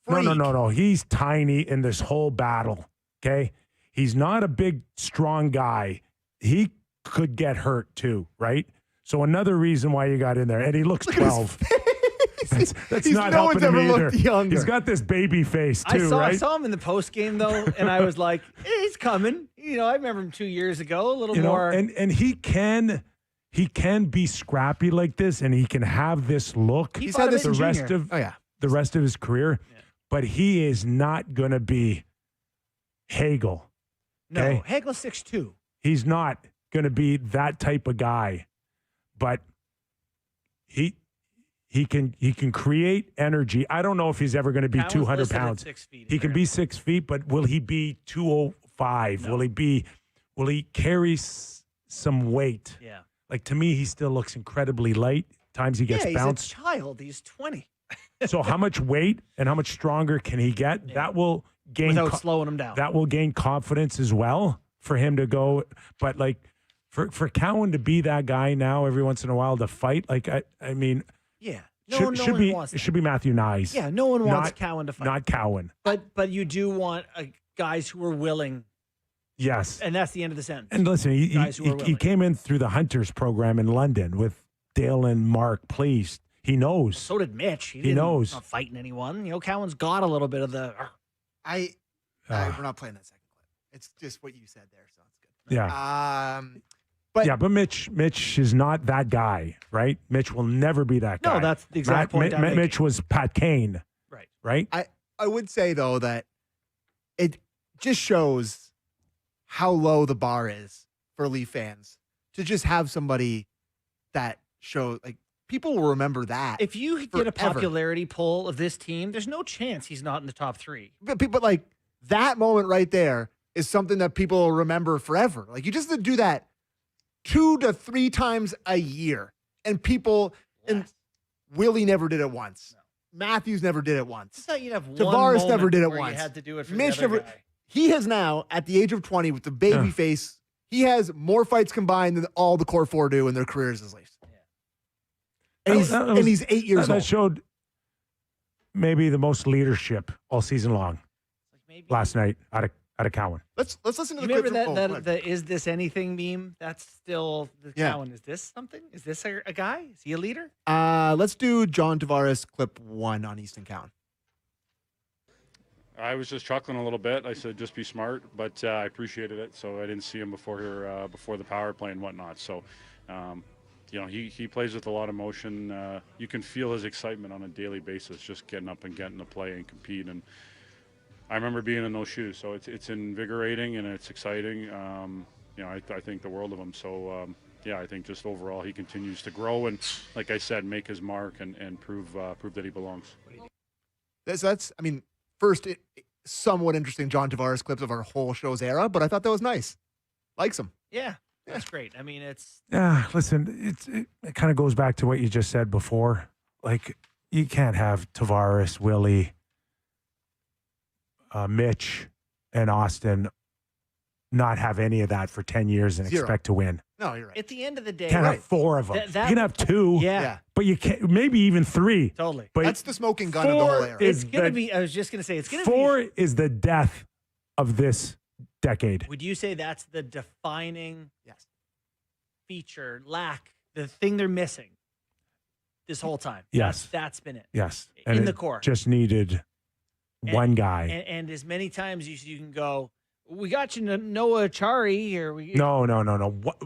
freak. No. He's tiny in this whole battle, okay? He's not a big, strong guy. He could get hurt too, right? So another reason why you got in there. And he looks 12. That's not no one's helping him ever either. looked younger. He's got this baby face too, I right? saw him in the post game though, and I was like, he's coming. I remember him 2 years ago, a little more. And he can be scrappy like this, and he can have this look. He's had this the rest of his career. Yeah. But he is not going to be Hagel. Okay? No, Hagel's 6'2". He's not going to be that type of guy. But he can create energy. I don't know if he's ever going to be Cowan's 200 listed at pounds. 6 feet. He can be 6 feet, but will he be 205? No. Will he carry some weight? Yeah. Like, to me, he still looks incredibly light. Times he gets he's bounced. a child. He's 20. So how much weight and how much stronger can he get? Yeah. That will gain Without slowing him down. That will gain confidence as well for him to go. But like for Cowan to be that guy now every once in a while to fight, like I mean, yeah, it should be Matthew Nyes. Yeah, no one wants Not- Cowan to fight. Not Cowan. But you do want guys who are willing, Yes. and that's the end of the sentence. And listen, Guys who are he willing. came in through the Hunters program in London with Dale and Mark Pleased. He knows. So did Mitch. He knows. Not fighting anyone. You know, Cowan's got a little bit of the. We're not playing that second clip. It's just what you said there, so it's good. Yeah. But Mitch is not that guy, right? Mitch will never be that guy. No, that's the exact point I'm making. Mitch was Pat Kane, Right. right? I would say though that it just shows how low the bar is for Leaf fans to just have somebody that shows like people will remember that. If you did a forever. popularity poll of this team, there's no chance he's not in the top 3. But people like that moment right there is something that people will remember forever. Like you just do that 2 to 3 times a year, and people and Willie never did it once. Matthews never did it once. It's not you'd have one Tavares moment never did it where once. You had to do it for Mitch the other never. guy. He has now, at the age of 20, with the baby face, he has more fights combined than all the core 4 do in their careers as Leafs. And he's 8 years that old. showed maybe the most leadership all season long Like maybe, last night out of Cowan. Let's listen to You the remember clip. that the "Is this anything" meme? That's still the Yeah. Cowan. Is this something? Is this a guy? Is he a leader? Let's do John Tavares clip 1 on Easton Cowan. I was just chuckling a little bit. I said, just be smart, but I appreciated it. So I didn't see him before the power play and whatnot. So, he plays with a lot of emotion. You can feel his excitement on a daily basis, just getting up and getting to play and compete. And I remember being in those shoes. So it's invigorating and it's exciting. I think the world of him. So, I think just overall he continues to grow and, like I said, make his mark and prove that he belongs. That's I mean, first, somewhat interesting John Tavares clips of our whole show's era, but I thought that was nice. Likes him. Yeah, that's great. I mean, it's Yeah, listen, it kind of goes back to what you just said before. Like, you can't have Tavares, Willie, Mitch, and Austin not have any of that for 10 years and Zero. expect to win. No, you're right. at the end of the day. Can't right. have 4 of them. That- you can have 2, Yeah, but you can't. Maybe even 3. totally. But That's the smoking gun of the whole 4 era. is It's gonna the- be. I was just gonna say it's gonna 4 be. is the death of this decade. Would you say that's the defining Yes. feature, the thing they're missing this whole time? Yes. That's been it. Yes, In and the it core. just needed one guy. And as many times as you can go, we got you Noah Chari, or we No.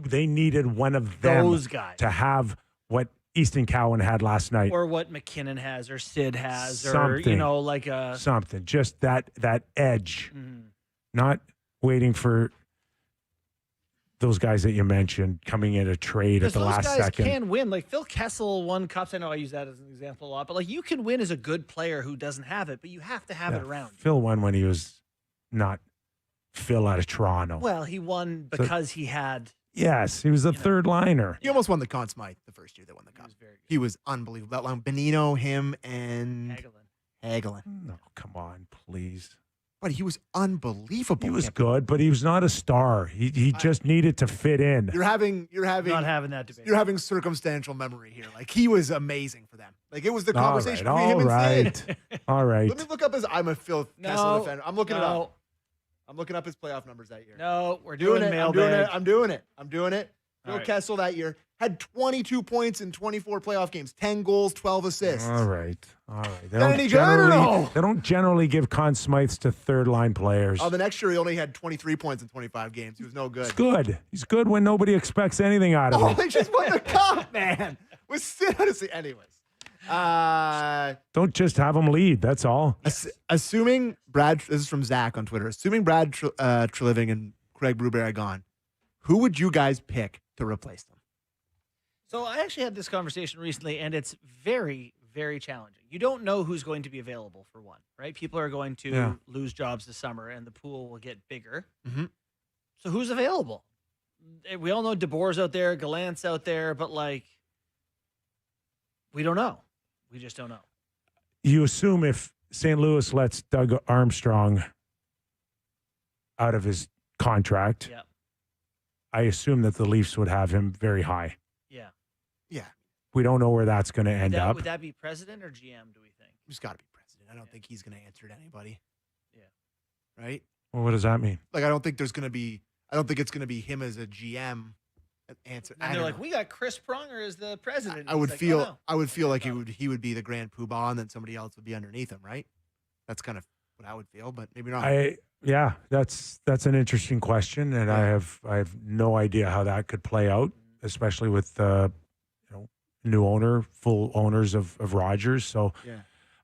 They needed one of them those guys, to have what Easton Cowan had last night. or what McKinnon has, or Sid has, or Something. like a. Something, just that edge. Mhm. Not waiting for those guys that you mentioned coming in a trade at Because the those last guys second. can win. Like Phil Kessel won cups. I know I use that as an example a lot, but like you can win as a good player who doesn't have it, but you have to have Yeah, it around you. Phil won when he was not Phil out of Toronto. Well, he won because he had. Yes, he was a third liner. He almost won the Conn Smythe the first year they won the He cup. was very good. He was unbelievable. That line, Bonino, him, and Hagelin. No, come on, please. But he was unbelievable. He was good, but he was not a star. He just needed to fit in. You're having Not having that debate. you're having circumstantial memory here. Like he was amazing for them. Like it was the All conversation right, between him all and Sid. right, all right. Let me look up his. I'm a Phil Kessel defender. I'm looking it up. I'm looking up his playoff numbers that year. No, we're doing doing it. mailbag. I'm doing it. Phil All right. Kessel that year had 22 points in 24 playoff games, 10 goals, 12 assists. All right. They That any good or no? They don't generally give Conn Smythes to third line players. Oh, the next year he only had 23 points in 25 games. He was no good. He's good. He's good when nobody expects anything out of Oh, him. they just won the cup, man. Was Sid honestly, anyways. Don't just have him lead. That's all. Assuming Brad, this is from Zach on Twitter. Assuming Brad Treliving and Craig Brubery are gone, who would you guys pick to replace them? So I actually had this conversation recently, and it's very, very challenging. You don't know who's going to be available for one, right? People are going to lose jobs this summer, and the pool will get bigger. Mhm. So who's available? We all know DeBoer's out there, Gallant's out there, but like, we don't know. We just don't know. You assume if St. Louis lets Doug Armstrong out of his contract, Yeah. I assume that the Leafs would have him very high. Yeah. Yeah. We don't know where that's going to end up. Would that be president or GM, do we think? He's got to be president. I don't think he's going to answer to anybody. Yeah. Right? Well, what does that mean? Like, I don't think it's going to be him as a GM answer. And they're like, we got Chris Pronger as the president. I would It's feel like, oh, no. I would feel like he would be the grand poobah, and then somebody else would be underneath him, right? That's kind of what I would feel, but maybe not. That's an interesting question, and I have no idea how that could play out, especially with new owner, full owners of Rogers. So,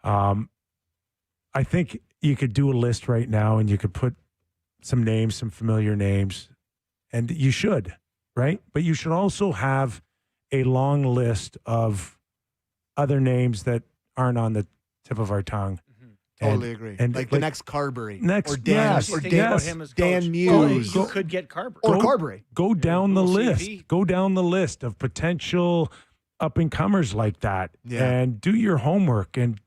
I think you could do a list right now, and you could put some names, some familiar names, and you should, right? But you should also have a long list of other names that aren't on the tip of our tongue. Totally agree. And like the next Carberry next- or Dan yes, or Think Dan, about him as Dan coach. Muse You could get Carberry. or Carberry. Go down the Little list. CV. Go down the list of potential up and comers like that, Yeah. and do your homework. And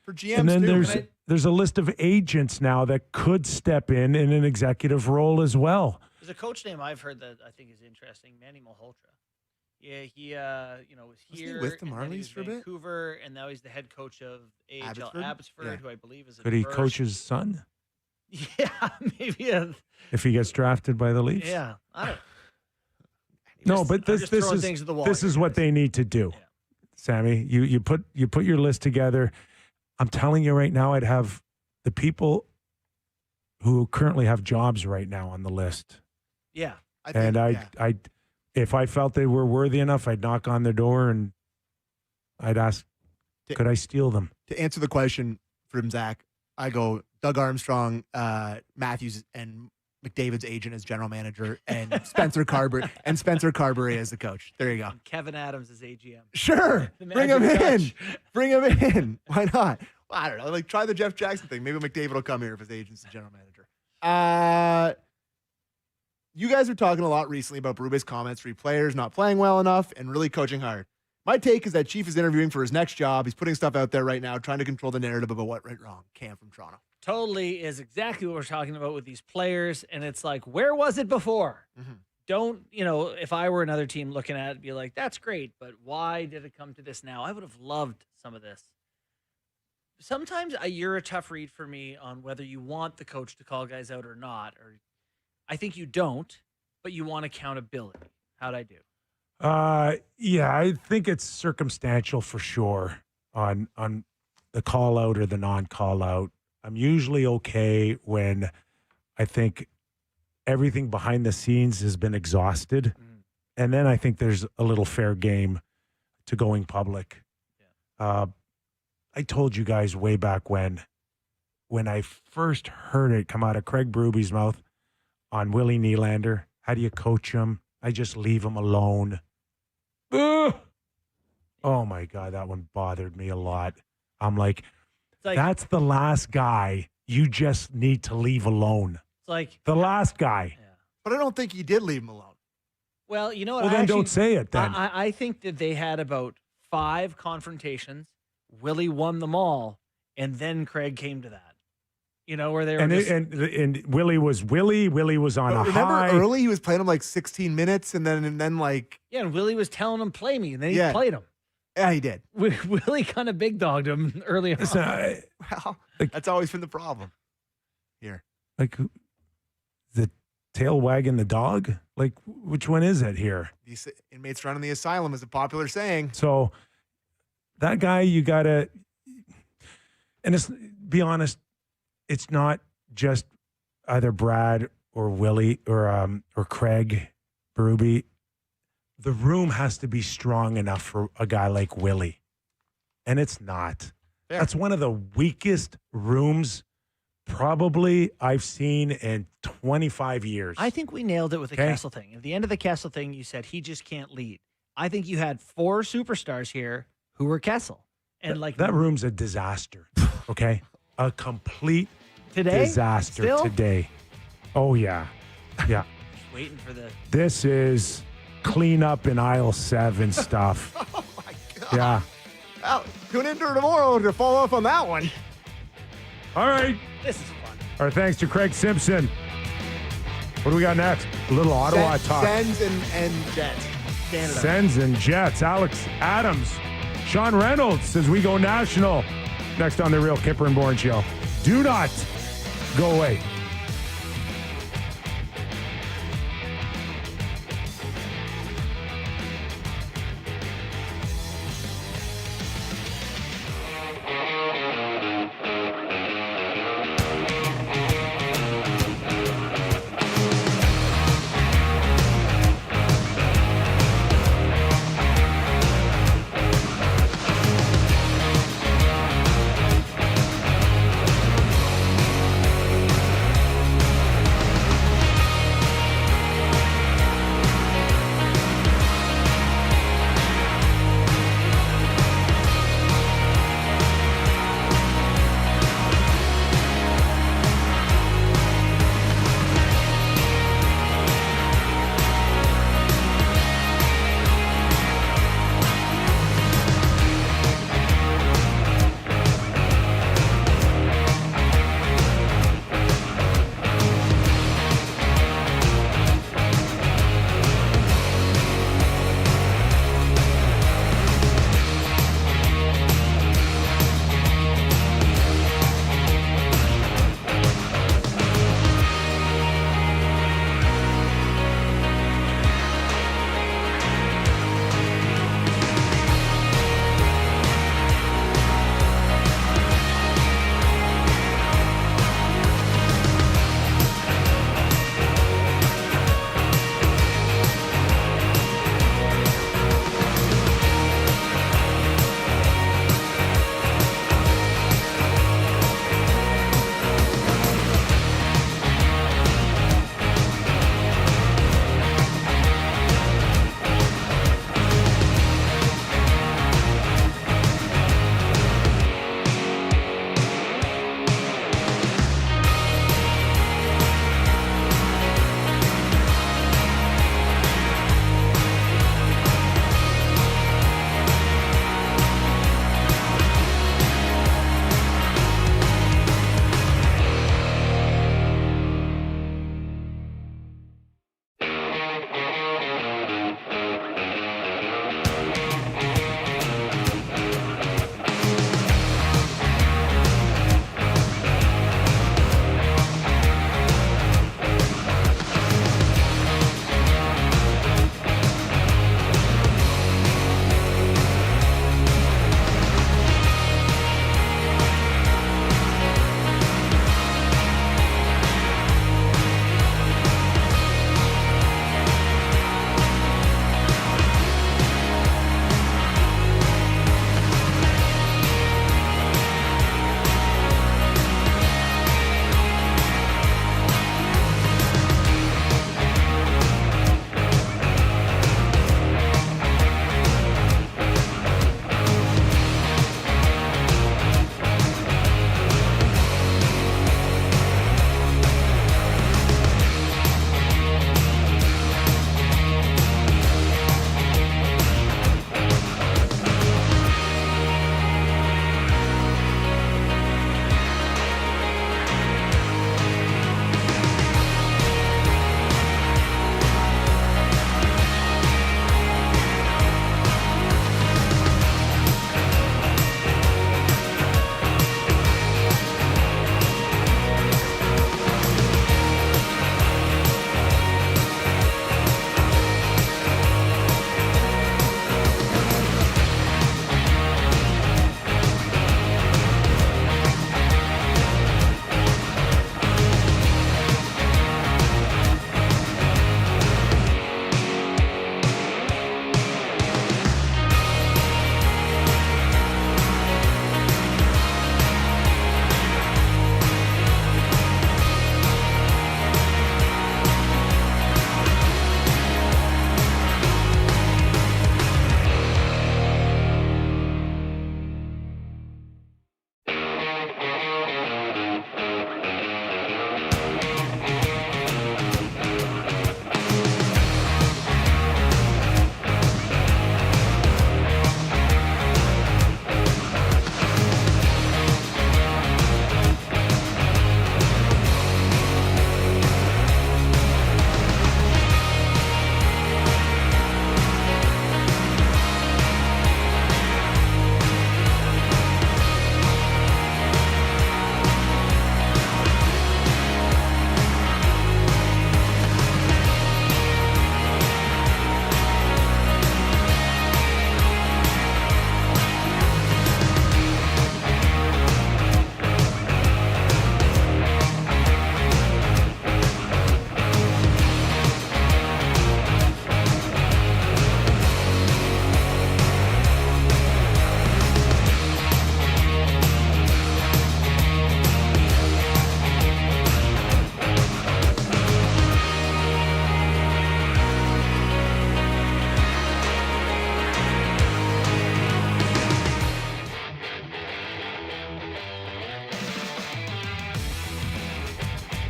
For GMs and then too. there's a list of agents now that could step in an executive role as well. There's a coach name I've heard that I think is interesting, Manny Malhotra. Yeah, he was he here with the and then he Marlies was for a bit? Vancouver, and now he's the head coach of AHL Abbotsford, Yeah. who I believe is a Could he diverse- coach his son Yeah, maybe. if he gets drafted by the Leafs? Yeah, I don't. No, but I'm this just this throwing is things at the wall this here, is what guys. they need to do, Yeah. Sammy. You put your list together. I'm telling you right now, I'd have the people who currently have jobs right now on the list. Yeah, I think, And I, if I felt they were worthy enough, I'd knock on their door and I'd ask, could I steal them? to answer the question from Zach, I go Doug Armstrong, Matthews, and McDavid's agent as general manager, and Spencer Carberry as the coach. There you go. and Kevin Adams is AGM. Sure, The bring him magic in. touch. Bring him in. Why not? Well, I don't know. Like, try the Jeff Jackson thing. Maybe McDavid will come here if his agent's the general manager. You guys were talking a lot recently about Berube's comments for players not playing well enough and really coaching hard. My take is that Chief is interviewing for his next job. He's putting stuff out there right now, trying to control the narrative about what went wrong. Cam from Toronto. Totally is exactly what we're talking about with these players, and it's like, where was it before? Mhm. Don't, if I were another team looking at it, be like, that's great, but why did it come to this now? I would have loved some of this. Sometimes you're a tough read for me on whether you want the coach to call guys out or not, or I think you don't, but you want accountability. How'd I do? Yeah, I think it's circumstantial for sure on the call out or the non-call out. I'm usually okay when I think everything behind the scenes has been exhausted. And then I think there's a little fair game to going public. I told you guys way back when I first heard it come out of Craig Berube's mouth on Willie Nylander, how do you coach him? I just leave him alone. Ugh. Oh my God, that one bothered me a lot. I'm like, It's like, that's the last guy you just need to leave alone. it's like, The last guy. yeah. But I don't think he did leave him alone. Well, you know what? Well, then don't say it then. I think that they had about 5 confrontations. Willie won them all, and then Craig came to that. Where they were and Willie was on But a remember high. early he was playing him like 16 minutes and then like yeah, and Willie was telling him play me, and then he Yeah. played him. yeah, he did. Willie kind of big dogged him early on. Listen, Well, Like- that's always been the problem here. like the tail wagging the dog. Like which one is it here? These inmates running the asylum is a popular saying. So that guy, you gotta, and it's be honest, it's not just either Brad or Willie or Craig Berube. The room has to be strong enough for a guy like Willie, and it's not. Fair. That's one of the weakest rooms probably I've seen in 25 years. I think we nailed it with the Okay. Kessel thing. At the end of the Kessel thing, you said he just can't lead. I think you had 4 superstars here who were Kessel, and like that room's a disaster. Okay, a complete today, disaster still? today. Oh yeah, yeah. waiting for the. This is clean up in aisle 7 stuff. Oh my God. Yeah. Well, tune in tomorrow to follow up on that one. All right. This is fun. Our thanks to Craig Simpson. What do we got next? A little Ottawa talk. Sens and Jets. Canada. Sens and Jets. Alex Adams. Sean Reynolds as we go national. Next on the Real Kyper and Bourne Show. Do not go away.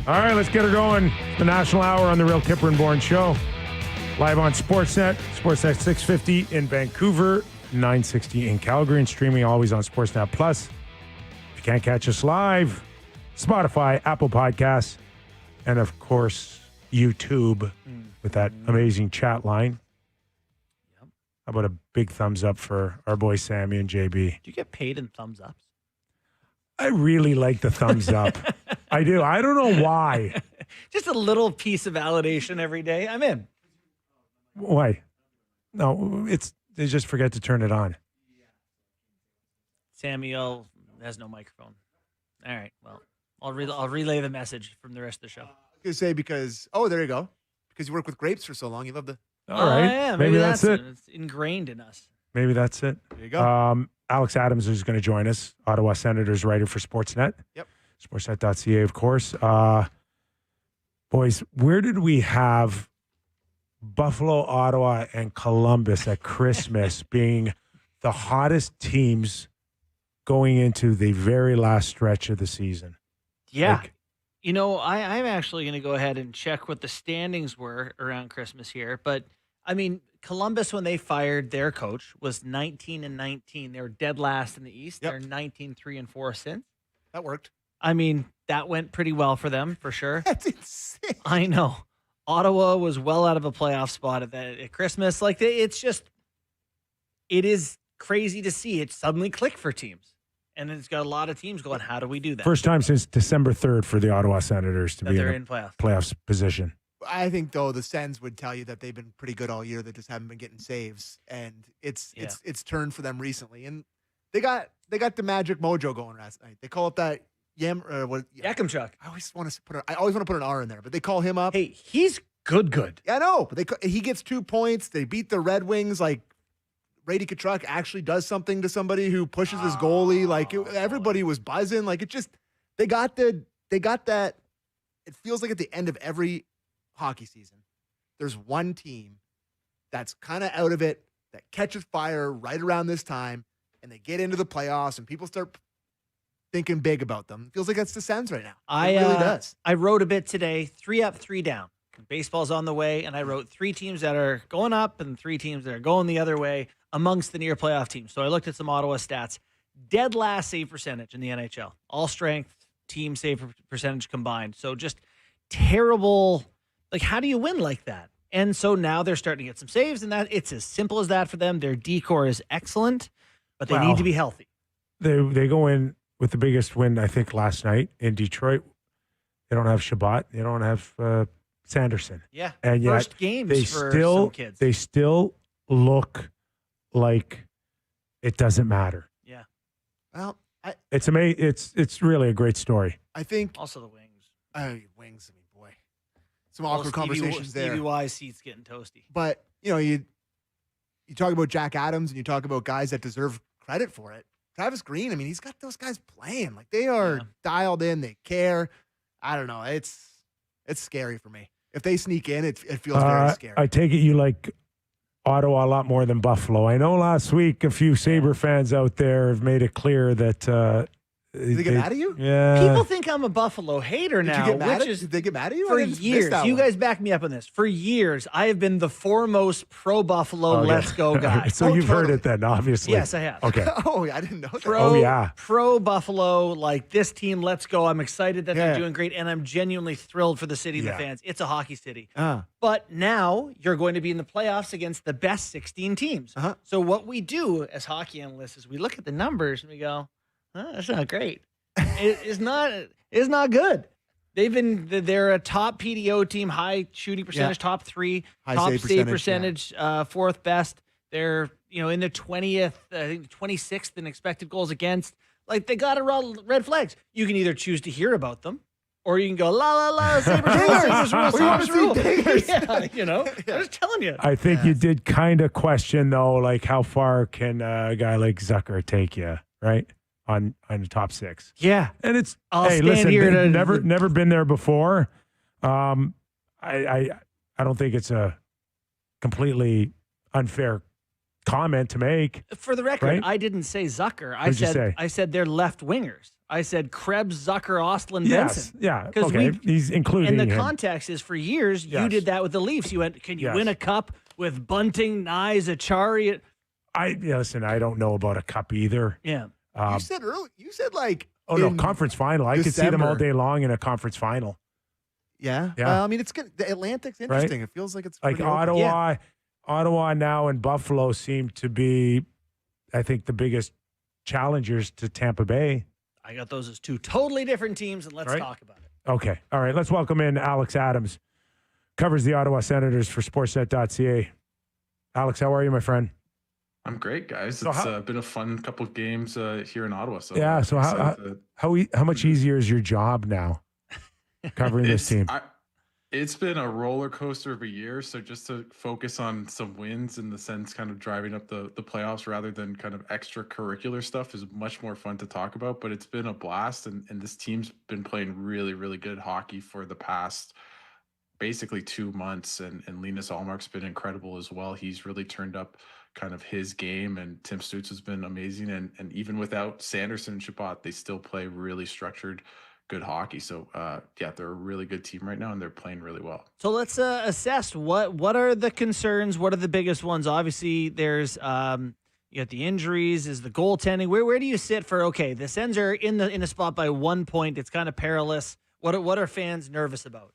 All right, let's get her going. The National Hour on the Real Kyper and Bourne Show. Live on Sportsnet 650 in Vancouver, 960 in Calgary, and streaming always on Sportsnet Plus. If you can't catch us live, Spotify, Apple Podcasts, and of course, YouTube with that amazing chat line. Yep. How about a big thumbs up for our boys Sammy and JB? Do you get paid in thumbs ups? I really like the thumbs up. I do. I don't know why. Just a little piece of validation every day. I'm in. Why? No, they just forget to turn it on. Samuel has no microphone. All right. Well, I'll relay the message from the rest of the show. I was going to say because, there you go. Because you work with grapes for so long, you love the... All right. Yeah, maybe that's it. It's ingrained in us. Maybe that's it. There you go. Alex Adams is going to join us, Ottawa Senators writer for Sportsnet. Yep. Sportsnet.ca, of course. Boys, where did we have Buffalo, Ottawa, and Columbus at Christmas being the hottest teams going into the very last stretch of the season? Yeah. I'm actually going to go ahead and check what the standings were around Christmas here. But, I mean, Columbus, when they fired their coach, was 19-19. They were dead last in the East. Yep. They're 19-3-4 since. That worked. I mean, that went pretty well for them, for sure. That's insane. I know. Ottawa was well out of a playoff spot at Christmas. Like, it is crazy to see it suddenly click for teams. And it's got a lot of teams going, how do we do that? First time since December 3rd for the Ottawa Senators to that be they're in in playoffs. playoffs position. I think, though, the Sens would tell you that they've been pretty good all year. They just haven't been getting saves. And it's turned for them recently. And they got the magic mojo going last night. They call up that Yakimchuk. I always want to put an R in there, but they call him up. Hey, he's good. Yeah, I know, but he gets 2 points. They beat the Red Wings. Like, Brady Tkachuk actually does something to somebody who pushes his goalie. Like, everybody was buzzing. Like, they got that. It feels like at the end of every hockey season, there's one team that's kind of out of it, that catches fire right around this time, and they get into the playoffs, and people start thinking big about them. It feels like that's the Sens right now. It really does. I wrote a bit today, 3 up, 3 down. Baseball's on the way, and I wrote 3 teams that are going up and 3 teams that are going the other way amongst the near playoff teams. So I looked at some Ottawa stats. Dead last save percentage in the NHL. All strength, team save percentage combined. So just terrible. Like, how do you win like that? And so now they're starting to get some saves, and that it's as simple as that for them. Their decor is excellent, but they need to be healthy. They go in with the biggest win, I think, last night in Detroit. They don't have Shabbat. They don't have Sanderson. Yeah, and yet first games for some kids. They still look like it doesn't matter. Yeah. Well, it's amazing. It's really a great story. I think also the Wings. Wings. I mean, boy, some awkward conversations there. Stevie Y's seat's getting toasty. But you talk about Jack Adams and you talk about guys that deserve credit for it. Travis Green, I mean, he's got those guys playing. Like, they are dialed in. They care. I don't know. It's scary for me. If they sneak in, it feels very scary. I take it you like Ottawa a lot more than Buffalo. I know last week a few Sabre fans out there have made it clear that did they get mad at you? Yeah. People think I'm a Buffalo hater now. Did they get mad at you? For years. You guys back me up on this. For years, I have been the foremost pro-Buffalo let's go guy. So you've heard it then, obviously. Yes, I have. Okay. I didn't know that. Pro-Buffalo, like, this team, let's go. I'm excited that they're doing great, and I'm genuinely thrilled for the city and the fans. It's a hockey city. But now you're going to be in the playoffs against the best 16 teams. So what we do as hockey analysts is we look at the numbers and we go, that's not great. It's not good. They're a top PDO team, high shooting percentage, top 3, top save percentage, 4th best. They're in the 20th, I think 26th in expected goals against. Like, they got to roll red flags. You can either choose to hear about them, or you can go la la la Sabres rule, Sabres rule. I'm just telling you. I think you did kind of question though, like, how far can a guy like Zucker take you, right? On the top 6. Yeah. And it's, listen, here never been there before. I don't think it's a completely unfair comment to make. For the record, right? I didn't say Zucker. What'd you say? I said they're left wingers. I said Krebs, Zucker, Ostlund, Yes. Benson. Yeah. 'Cause Okay. we- He's including And the him. context is for years, you Yes. did that with the Leafs. You went, can you Yes. win a cup with Bunting, Nyes, Achari? Listen, I don't know about a cup either. Yeah. You said early. You said like. Oh, no, in conference final. I could see them all December. day long in a conference final. Yeah. Yeah. Well, I mean, it's good. The Atlantic's interesting. It feels like it's Like pretty open. Ottawa now and Buffalo seem to be, I think, the biggest challengers to Tampa Bay. I got those as two totally different teams, and let's Right. talk about it. Okay. All right. Let's welcome in Alex Adams. Covers the Ottawa Senators for Sportsnet.ca. Alex, how are you, my friend? I'm great, guys. So It's how- been a fun couple of games here in Ottawa. So Yeah, so how- excited to- How much easier is your job now covering this team? It's been a roller coaster of a year. So just to focus on some wins in the sense kind of driving up the playoffs rather than kind of extracurricular stuff is much more fun to talk about. But it's been a blast. And this team's been playing really, really good hockey for the past basically 2 months. And Linus Ullmark's been incredible as well. He's really turned up kind of his game, and Tim Stutz has been amazing. And even without Sanderson and Chabot, they still play really structured, good hockey. So yeah, they're a really good team right now, and they're playing really well. So let's assess what are the concerns. What are the biggest ones? Obviously, there's you got the injuries, is the goaltending. Where do you sit for? Okay, the Sens are in a spot by 1 point. It's kind of perilous. What are fans nervous about?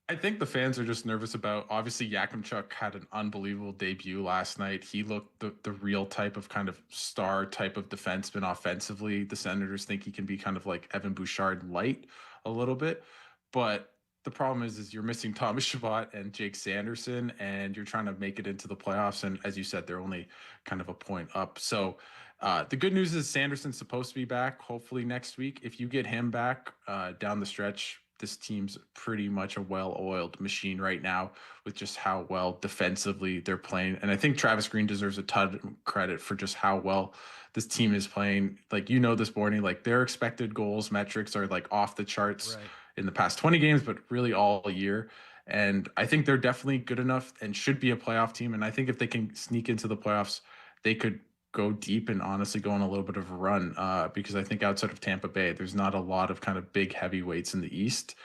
I think the fans are just nervous about, obviously, Yakimchuk had an unbelievable debut last night. He looked the real type of kind of star type of defenseman offensively. The Senators think he can be kind of like Evan Bouchard light a little bit. But the problem is you're missing Thomas Chabot and Jake Sanderson, and you're trying to make it into the playoffs. And as you said, they're only kind of a point up. So the good news is Sanderson's supposed to be back, hopefully next week. If you get him back down the stretch, this team's pretty much a well-oiled machine right now with just how well defensively they're playing. And I think Travis Green deserves a ton of credit for just how well this team is playing. Like, this morning, like their expected goals metrics are like off the charts in the past 20 games, but really all year. And I think they're definitely good enough and should be a playoff team. And I think if they can sneak into the playoffs, they could go deep and honestly go on a little bit of a run because I think outside of Tampa Bay, there's not a lot of kind of big heavyweights in the East.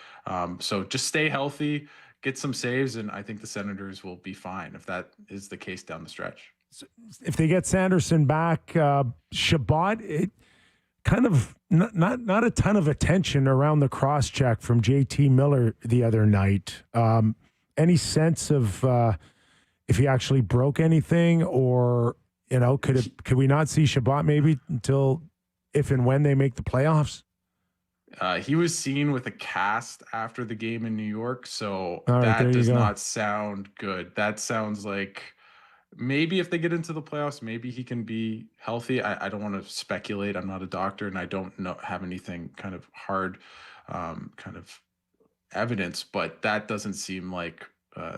So just stay healthy, get some saves, and I think the Senators will be fine if that is the case down the stretch. If they get Sanderson back, Chabot, it kind of not a ton of attention around the cross check from JT Miller the other night. Any sense of if he actually broke anything, or could we not see Chabot maybe until if and when they make the playoffs? He was seen with a cast after the game in New York, so All right, that does not sound good. That sounds like maybe if they get into the playoffs, maybe he can be healthy. I don't want to speculate. I'm not a doctor, and I don't have anything kind of hard kind of evidence, but that doesn't seem like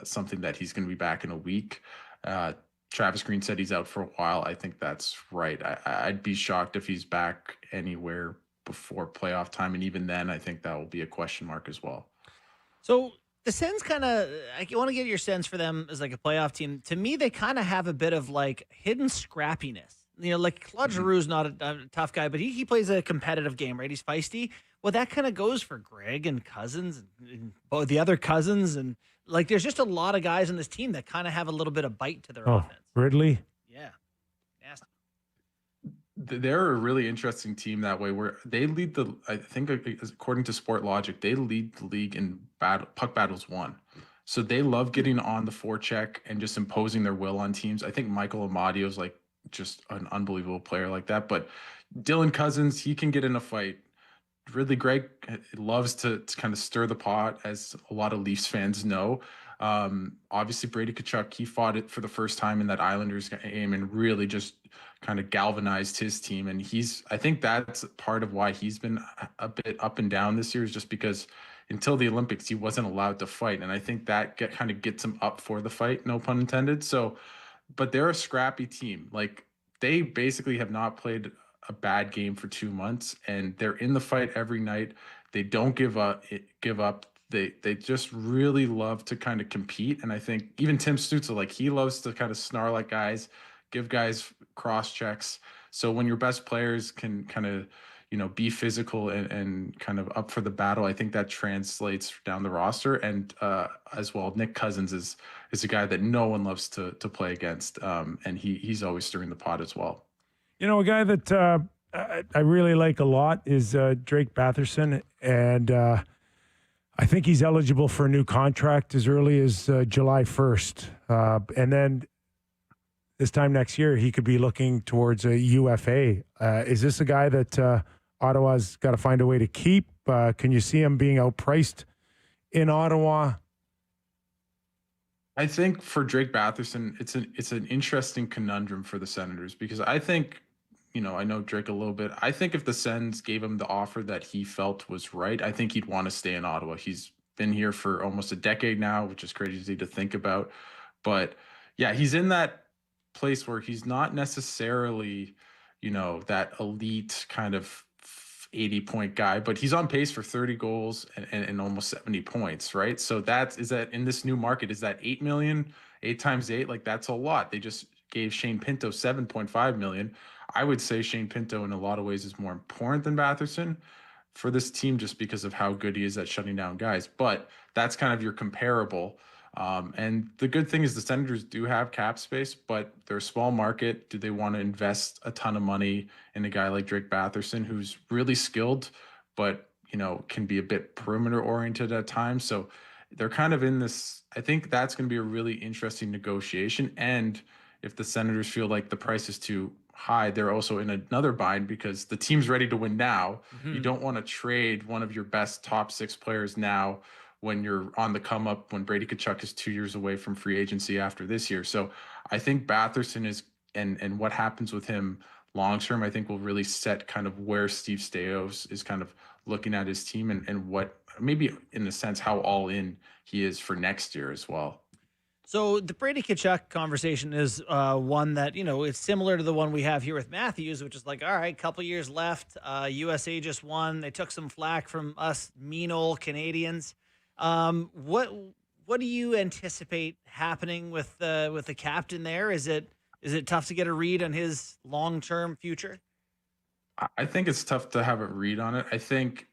something that he's going to be back in a week. Travis Green said he's out for a while. I think that's right. I'd be shocked if he's back anywhere before playoff time. And even then, I think that will be a question mark as well. So the Sens kind of, I want to get your sense for them as like a playoff team. To me, they kind of have a bit of like hidden scrappiness. Like Claude Giroux's not a tough guy, but he plays a competitive game, right? He's feisty. Well, that kind of goes for Greg and Cousins and the other Cousins. And like, there's just a lot of guys on this team that kind of have a little bit of bite to their offense. Ridley? Yeah. Nasty. They're a really interesting team that way, where they lead I think according to Sport Logic, they lead the league in puck battles won. So they love getting on the forecheck and just imposing their will on teams. I think Michael Amadio's like just an unbelievable player like that. But Dylan Cousins, he can get in a fight. Ridley Gregg loves to kind of stir the pot, as a lot of Leafs fans know. Obviously, Brady Tkachuk, he fought it for the first time in that Islanders game and really just kind of galvanized his team. And I think that's part of why he's been a bit up and down this year, is just because until the Olympics, he wasn't allowed to fight. And I think that kind of gets him up for the fight, no pun intended. So, but they're a scrappy team. Like, they basically have not played a bad game for 2 months, and they're in the fight every night. They don't give up. They just really love to kind of compete. And I think even Tim Stutzel, like, he loves to kind of snarl at guys, give guys cross checks. So when your best players can kind of, be physical and kind of up for the battle. I think that translates down the roster. And as well, Nick Cousins is a guy that no one loves to play against. And he's always stirring the pot as well. A guy that I really like a lot is Drake Batherson. And I think he's eligible for a new contract as early as July 1st. And then this time next year, he could be looking towards a UFA. Is this a guy that Ottawa's got to find a way to keep? Can you see him being outpriced in Ottawa? I think for Drake Batherson, it's an interesting conundrum for the Senators, because I think, I know Drake a little bit. I think if the Sens gave him the offer that he felt was right, I think he'd want to stay in Ottawa. He's been here for almost a decade now, which is crazy to think about. But yeah, he's in that place where he's not necessarily, that elite kind of 80-point guy, but he's on pace for 30 goals and almost 70 points, right? So is that in this new market, is that 8 million, 8 times 8? Like, that's a lot. They just gave Shane Pinto 7.5 million. I would say Shane Pinto in a lot of ways is more important than Batherson for this team, just because of how good he is at shutting down guys. But that's kind of your comparable. And the good thing is the Senators do have cap space, but they're a small market. Do they want to invest a ton of money in a guy like Drake Batherson, who's really skilled, but, can be a bit perimeter oriented at times? So they're kind of in this, I think that's going to be a really interesting negotiation. And if the Senators feel like the price is too high, they're also in another bind, because the team's ready to win now. You don't want to trade one of your best top 6 players now when you're on the come up, when Brady Tkachuk is 2 years away from free agency after this year. So I think Batherson is, and what happens with him long term, I think will really set kind of where Steve Staios is kind of looking at his team, and what, maybe in a sense, how all in he is for next year as well. So the Brady Tkachuk conversation is one that, it's similar to the one we have here with Matthews, which is like, all right, couple years left. USA just won. They took some flack from us mean old Canadians. What do you anticipate happening with the captain there? Is it tough to get a read on his long-term future? I think it's tough to have a read on it. I think,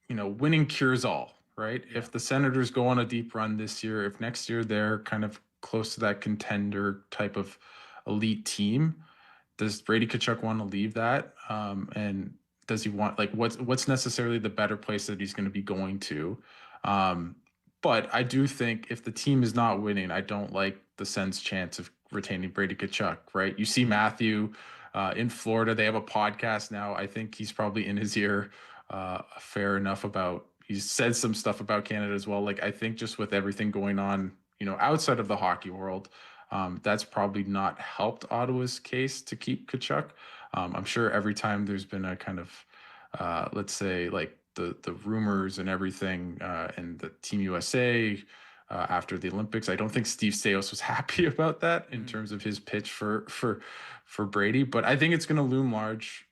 winning cures all, right? Yeah. If the Senators go on a deep run this year, if next year they're kind of close to that contender type of elite team, does Brady Tkachuk want to leave that? And does he want, like, what's necessarily the better place that he's going to be going to? But I do think if the team is not winning, I don't like the Sens' chance of retaining Brady Tkachuk, right? You see Matthew in Florida. They have a podcast now. I think he's probably in his ear fair enough about, he's said some stuff about Canada as well. Like, I think just with everything going on, outside of the hockey world, that's probably not helped Ottawa's case to keep Tkachuk. I'm sure every time there's been a kind of, let's say, like, the rumors and everything, and the Team USA after the Olympics, I don't think Steve Staios was happy about that in terms of his pitch for Brady. But I think it's going to loom large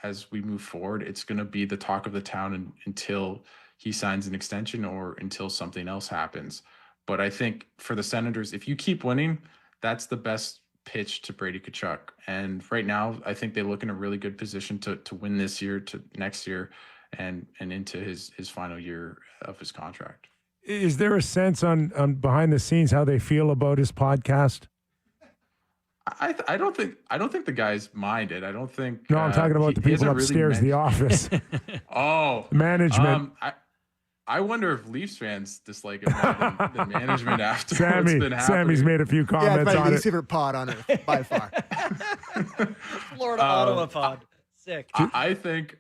as we move forward. It's going to be the talk of the town until he signs an extension or until something else happens. But I think for the Senators, if you keep winning, that's the best pitch to Brady Tkachuk. And right now, I think they look in a really good position to win this year, to next year, and into his final year of his contract. Is there a sense on behind the scenes how they feel about his podcast? I don't think the guys mind it. I don't think. No, I'm talking about the people upstairs, the office. Oh, management. I wonder if Leafs fans dislike it more than management after what's been happening. Sammy's made a few comments on it. Least favorite pod on earth by far. Florida Ottawa pod. Sick. I think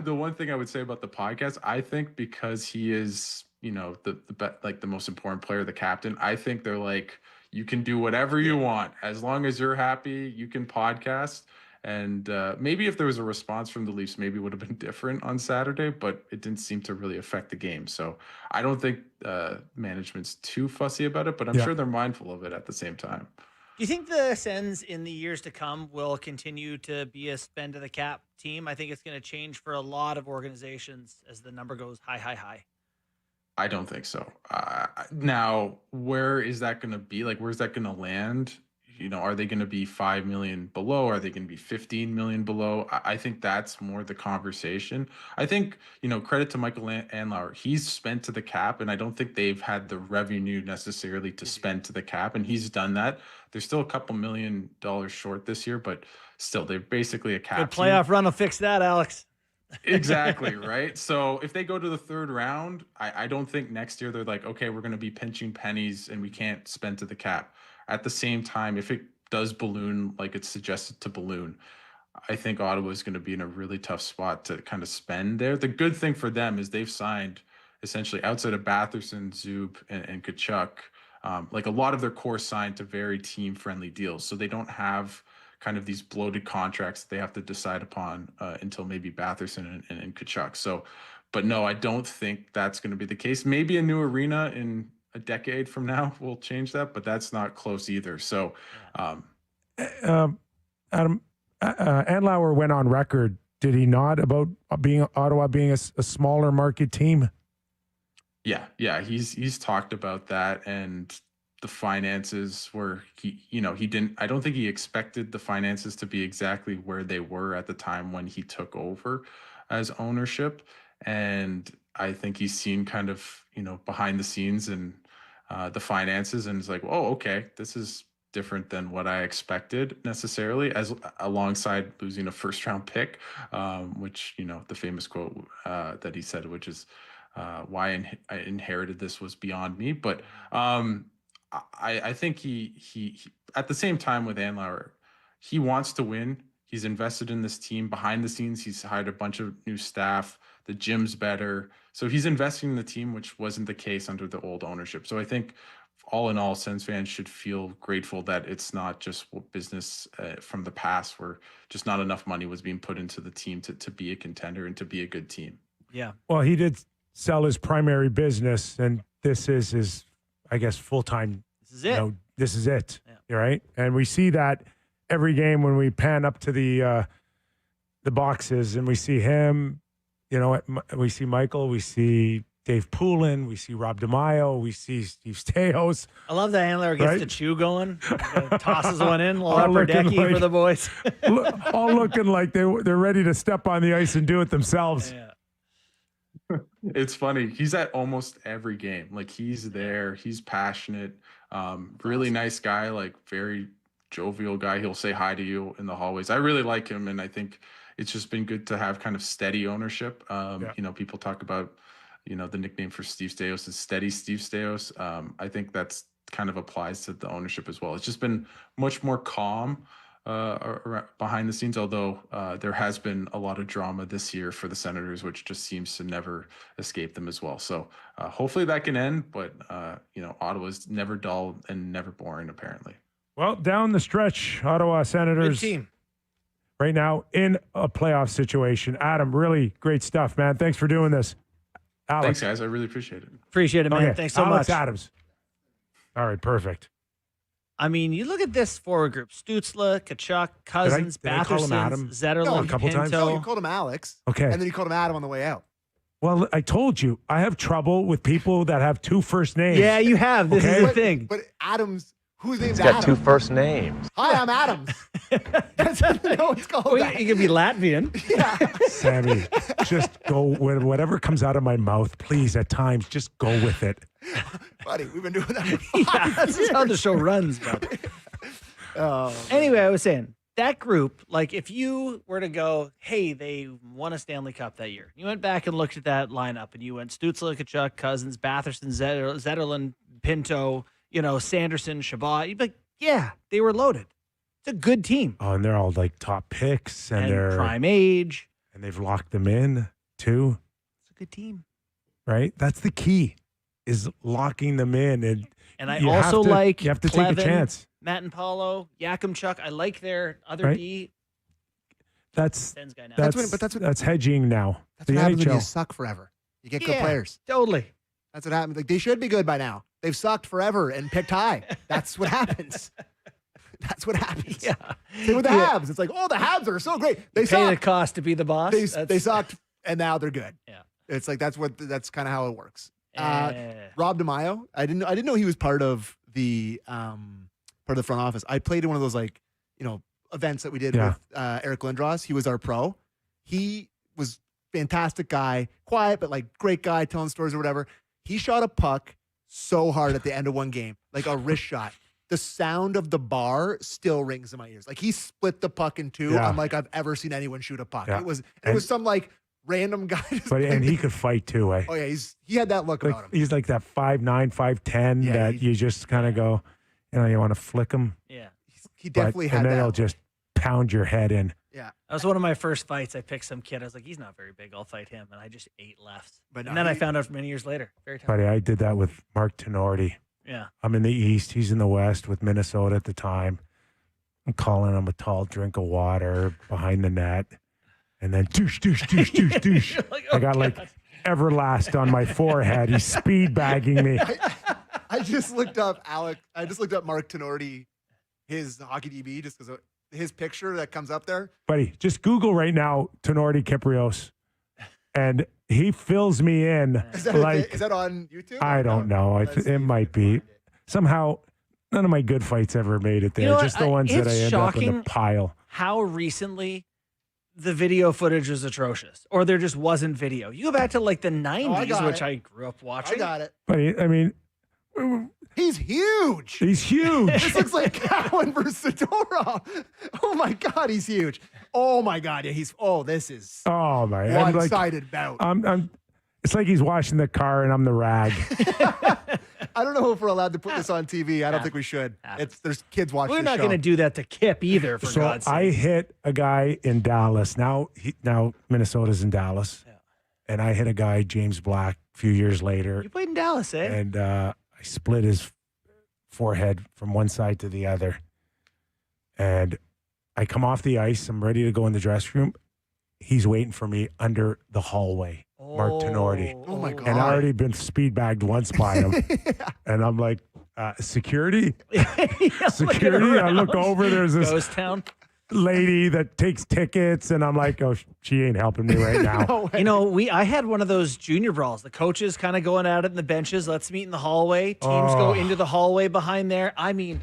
the one thing I would say about the podcast, I think because he is, the most important player, the captain, I think they're like, you can do whatever you want. As long as you're happy, you can podcast. And maybe if there was a response from the Leafs, maybe it would have been different on Saturday, but it didn't seem to really affect the game. So I don't think management's too fussy about it, but I'm sure they're mindful of it at the same time. Do you think the Sens in the years to come will continue to be a spend of the cap team? I think it's going to change for a lot of organizations as the number goes high. I don't think so. Now, where is that going to be? Like, where's that going to land? are they going to be 5 million below? Are they going to be 15 million below? I think that's more the conversation. I think, credit to Michael Andlauer. He's spent to the cap, and I don't think they've had the revenue necessarily to spend to the cap, and he's done that. They're still a couple $1 million short this year, but still, they're basically a cap. Good playoff run will fix that, Alex. Exactly, right? So if they go to the third round, I don't think next year they're like, okay, we're going to be pinching pennies and we can't spend to the cap. At the same time, if it does balloon like it's suggested to balloon, I think Ottawa is going to be in a really tough spot to kind of spend there. The good thing for them is they've signed essentially outside of Batherson, Zub, and Tkachuk, like a lot of their core signed to very team-friendly deals. So they don't have kind of these bloated contracts that they have to decide upon until maybe Batherson and Tkachuk. So, but no, I don't think that's going to be the case. Maybe a new arena in a decade from now will change that, but that's not close either. So, Adam, Andlauer went on record, did he not, about Ottawa being a smaller market team? Yeah, he's talked about that, and the finances were I don't think he expected the finances to be exactly where they were at the time when he took over as ownership. And I think he's seen kind of, behind the scenes and the finances, and it's like, oh, okay, this is different than what I expected necessarily, as alongside losing a first round pick, which, the famous quote that he said, which is why I inherited this was beyond me. But I think he at the same time with Andlauer, he wants to win. He's invested in this team behind the scenes. He's hired a bunch of new staff. The gym's better. So he's investing in the team, which wasn't the case under the old ownership. So I think all in all, Sens fans should feel grateful that it's not just business from the past where just not enough money was being put into the team to be a contender and to be a good team. Yeah. Well, he did sell his primary business, and this is his, I guess, full-time. This is it. This is it, yeah. Right? And we see that every game when we pan up to the boxes and we see him, we see Michael, we see Dave Poulin, we see Rob DeMaio, we see Steve Stajos. I love that Andlauer gets the chew going, tosses one in, a little All upper decky like- for the boys. all looking like they're ready to step on the ice and do it themselves. Yeah. It's funny. He's at almost every game. Like, he's there. He's passionate. Really nice guy. Like, very jovial guy. He'll say hi to you in the hallways. I really like him, and I think it's just been good to have kind of steady ownership. People talk about, the nickname for Steve Stajos is Steady Steve Stajos. I think that's kind of applies to the ownership as well. It's just been much more calm behind the scenes, although there has been a lot of drama this year for the Senators, which just seems to never escape them as well. So hopefully that can end, but Ottawa's never dull and never boring, apparently. Well, down the stretch, Ottawa Senators Good team. right now in a playoff situation. Adam, really great stuff, man. Thanks for doing this. Alex. Thanks, guys. I really appreciate it. Appreciate it, man. Okay. Thanks so Alex much. Adams. All right, perfect. I mean, you look at this forward group: Stützle, Tkachuk, Cousins, did I call him Adam? Zetterlund, No, a couple Pinto. times. No, you called him Alex. Okay. And then you called him Adam on the way out. Well, I told you, I have trouble with people that have two first names. Yeah, you have. This Okay. is the thing. But Adams, whose name's He's got Adam? two first names. Hi, I'm Adams. No, it's called Well, that. you could be Latvian. Sammy, just go with whatever comes out of my mouth, please, at times, just go with it. Buddy, we've been doing that for Yeah, 5 that's years. how the show runs, brother. Oh, Anyway, I was saying that group, like if you were to go, hey, they won a Stanley Cup that year. You went back and looked at that lineup and you went Stützle, Tkachuk, Cousins, Batherson, Zetterlund, Pinto, Sanderson, Chabot. You'd be like, yeah, they were loaded. It's a good team. Oh, and they're all like top picks, and, And they're prime age. and they've locked them in too, It's a good team. right? That's the key, is locking them in, And I you have also to- like you have to take a Clevin, chance. Matt and Paulo, Yakimchuk. I like their other Right. D. That's Sens guy now. that's hedging now. that's the what happens when you NHL. suck forever. You get good Yeah. players. Totally. That's what happens. Like, they should be good by now. They've sucked forever and picked high. That's what happens. That's what happens. Yeah. Same with the Habs. It's like, oh, the Habs are so great. They Pay the sucked. cost to be the boss. They That's- sucked, and now they're good. Yeah. It's like that's kind of how it works. Eh. Rob DeMaio, I didn't know he was part of part of the front office. I played in one of those events that we did with Eric Lindros. He was our pro. He was fantastic guy, quiet, but great guy, telling stories or whatever. He shot a puck so hard at the end of one game, like a wrist shot. The sound of the bar still rings in my ears. Like he split the puck in two, unlike I've ever seen anyone shoot a puck. Yeah. It was some random guy. And he could fight too, eh? Oh yeah, he had that look about him. He's like that 5'9", 5'10", that you just kind of go, you want to flick him. Yeah. He definitely had that. And then he'll just pound your head in. Yeah. That was one of my first fights. I picked some kid. I was like, he's not very big. I'll fight him. And I just ate lefts. And then I found out many years later. Very tough. Buddy, I did that with Mark Tenorti. Yeah. I'm in the East. He's in the West with Minnesota at the time. I'm calling him a tall drink of water behind the net. And then douche, douche, douche, douche, douche. I got Everlast on my forehead. He's speed bagging me. I just looked up Mark Tenorti, his hockey DB, just because his picture that comes up there. Buddy, just Google right now Tenorti Kypreos, and he fills me in. Is that on YouTube? I don't know. It might be. Somehow, none of my good fights ever made it there. Just the ones that I end up in the pile. How recently the video footage was atrocious, or there just wasn't video. You go back to the 90s, which I grew up watching. I got it. But I mean, he's huge. He's huge. This looks like Cowan versus Sadorov. Oh my God, he's huge. Oh my God, yeah, this is one-sided bout. It's like he's washing the car and I'm the rag. I don't know if we're allowed to put this on TV. I don't think we should. There's kids watching. We're not going to do that to Kip either. For God's sake. I hit a guy in Dallas. Now Minnesota's in Dallas, and I hit a guy, James Black, a few years later. You played in Dallas, eh? And I split his forehead from one side to the other. And I come off the ice. I'm ready to go in the dressing room. He's waiting for me under the hallway. Mark Tenorti. Oh my God. And I already been speed bagged once by him. And I'm like, security? Security? I look over, there's this Ghost town lady that takes tickets, and I'm like, oh, she ain't helping me right now. I had one of those junior brawls. The coaches kind of going at it in the benches. Let's meet in the hallway. Teams go into the hallway behind there. I mean,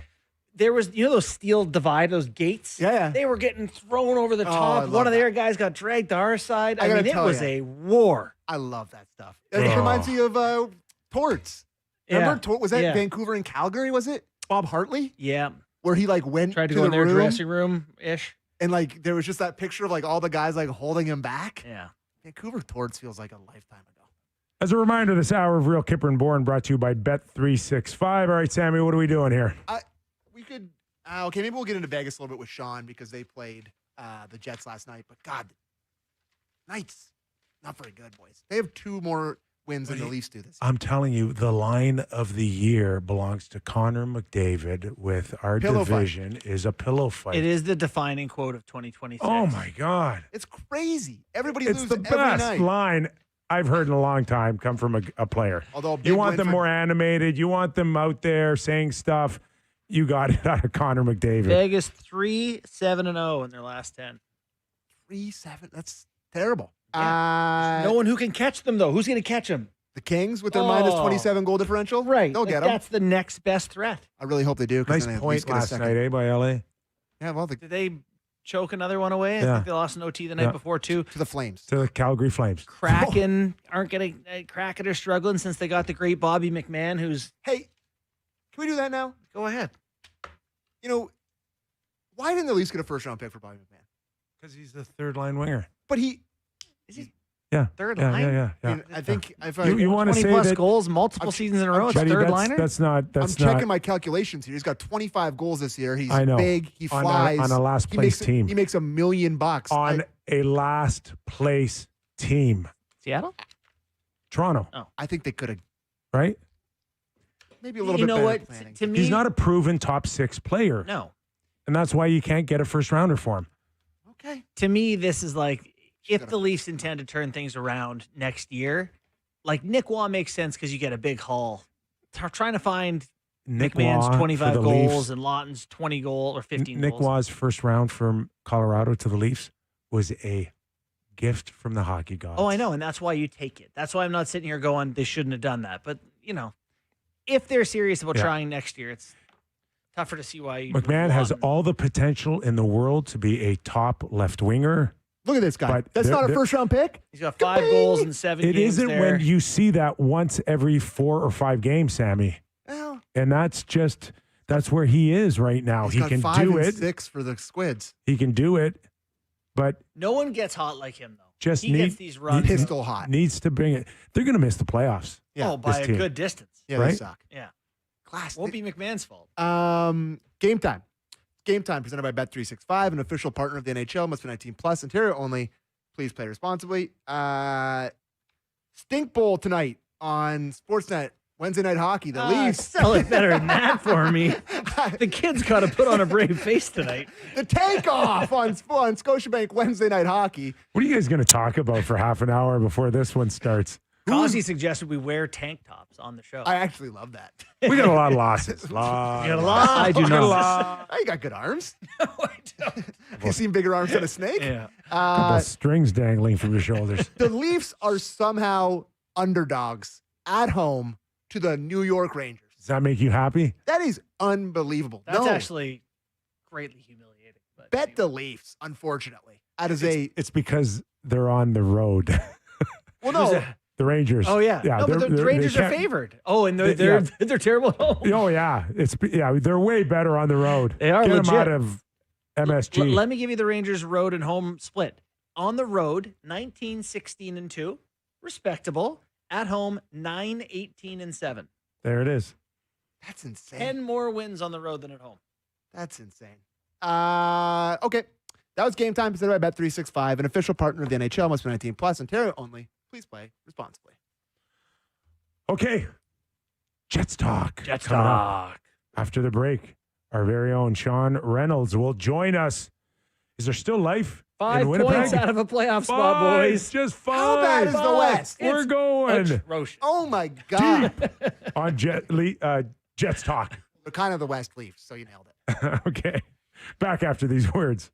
there was, those steel divide, those gates? Yeah. They were getting thrown over the top. One of their guys got dragged to our side. I mean, it was a war. I love that stuff. It reminds me of Torts. Remember, was that Vancouver and Calgary, was it? Bob Hartley? Yeah. Where he went tried to go in their dressing room-ish. And there was just that picture of all the guys holding him back. Yeah. Vancouver Torts feels like a lifetime ago. As a reminder, this hour of Real Kyper and Bourne brought to you by Bet365. All right, Sammy, what are we doing here? We could, maybe we'll get into Vegas a little bit with Sean because they played the Jets last night. But God, Knights, not very good, boys. They have 2 more wins than the Leafs do this year. I'm telling you, the line of the year belongs to Connor McDavid with our division is a pillow fight. It is the defining quote of 2026. Oh, my God. It's crazy. Everybody It's loses the every best night. line I've heard in a long time come from a player. Although you want them more animated. You want them out there saying stuff. You got it out of Connor McDavid. Vegas 3-7-0 in their last 10. 3-7. That's terrible. Yeah. No one who can catch them, though. Who's going to catch them? The Kings with their minus 27 goal differential? Right. They'll get them. That's the next best threat. I really hope they do. Nice point last night, eh, by LA? Yeah, well, did they choke another one away? I think they lost an OT the night before, too. To the Flames. To the Calgary Flames. Kraken Kraken are struggling since they got the great Bobby McMahon, who's... Hey, can we do that now? Go ahead. Why didn't the Leafs get a first-round pick for Bobby McMahon? Because he's the third-line winger. But is he? Yeah. Third line? Yeah. I mean, I think if you want to say 20-plus that goals, multiple seasons in a row, it's Buddy, third liner? That's not. I'm checking my calculations here. He's got 25 goals this year. He's I know. big. He flies. On a last place team. He makes $1 million. On a last place team. Seattle? Toronto. Oh. I think they could have. Right? Maybe a little bit better what? planning. To me, He's not a proven top 6 player. No. And that's why you can't get a first rounder for him. Okay. To me, this is if the Leafs intend to turn things around next year, Nick Waugh makes sense because you get a big haul. Trying to find Nick McMahon's Waugh 25 for the goals Leafs. and Lawton's 20 goal or 15 Nick goals. Waugh's first round from Colorado to the Leafs was a gift from the hockey gods. Oh, I know, and that's why you take it. That's why I'm not sitting here going, they shouldn't have done that. But, if they're serious about trying next year, it's Tougher to see why. McMahon has all the potential in the world to be a top left winger. Look at this guy. But That's not a first-round pick. He's got 5 goals in 7 games. It isn't there. when you see that once every 4 or 5 games, Sammy. Well, And that's where he is right now. He got can 5 do and it. 6 for the Squids. He can do it, but No one gets hot like him, though. Just he gets these runs. Pistol hot. needs to bring it. They're going to miss the playoffs. Yeah, Oh, by this a team. good distance. Yeah, right? they suck. Yeah. Class. Won't be McMahon's fault. Game time. Game time presented by Bet365, an official partner of the NHL. Must be 19 plus. Ontario only. Please play responsibly. Stink Bowl tonight on Sportsnet. Wednesday night hockey. The Leafs. Sell it better than that for me. The kid's got to put on a brave face tonight. The takeoff on Scotiabank Wednesday night hockey. What are you guys going to talk about for half an hour before this one starts? Causey suggested we wear tank tops on the show. I actually love that. We got a lot of losses. You got a lot. I do We got a not. lot. Oh, you got good arms. No, I don't. You seen bigger arms than a snake? Yeah. Couple strings dangling from your shoulders. The Leafs are somehow underdogs at home to the New York Rangers. Does that make you happy? That is unbelievable. That's No, actually greatly humiliating. But bet the Leafs, unfortunately. That is It's because they're on the road. well, Who's no. that? The Rangers. Oh yeah. Yeah. No, but the they Rangers are can't- favored. Oh, and they're terrible at home. Oh yeah. They're way better on the road. They are Get legit. them out of MSG. Let me give you the Rangers road and home split. On the road, 19, 16, and 2. Respectable. At home, 9, 18, and 7. There it is. That's insane. 10 more wins on the road than at home. That's insane. Okay. That was Game Time presented by Bet365, an official partner of the NHL. Must be 19 plus. Ontario only. Please play responsibly. Okay. Jets talk. Jets coming up. talk. After the break, our very own Sean Reynolds will join us. Is there still life 5 in Winnipeg? points out of a playoff spot, boys. Just 5. How bad is the West? We're going Atrocious. Oh, my God. on Jets talk. They're kind of the West Leafs, so you nailed it. Okay. Back after these words.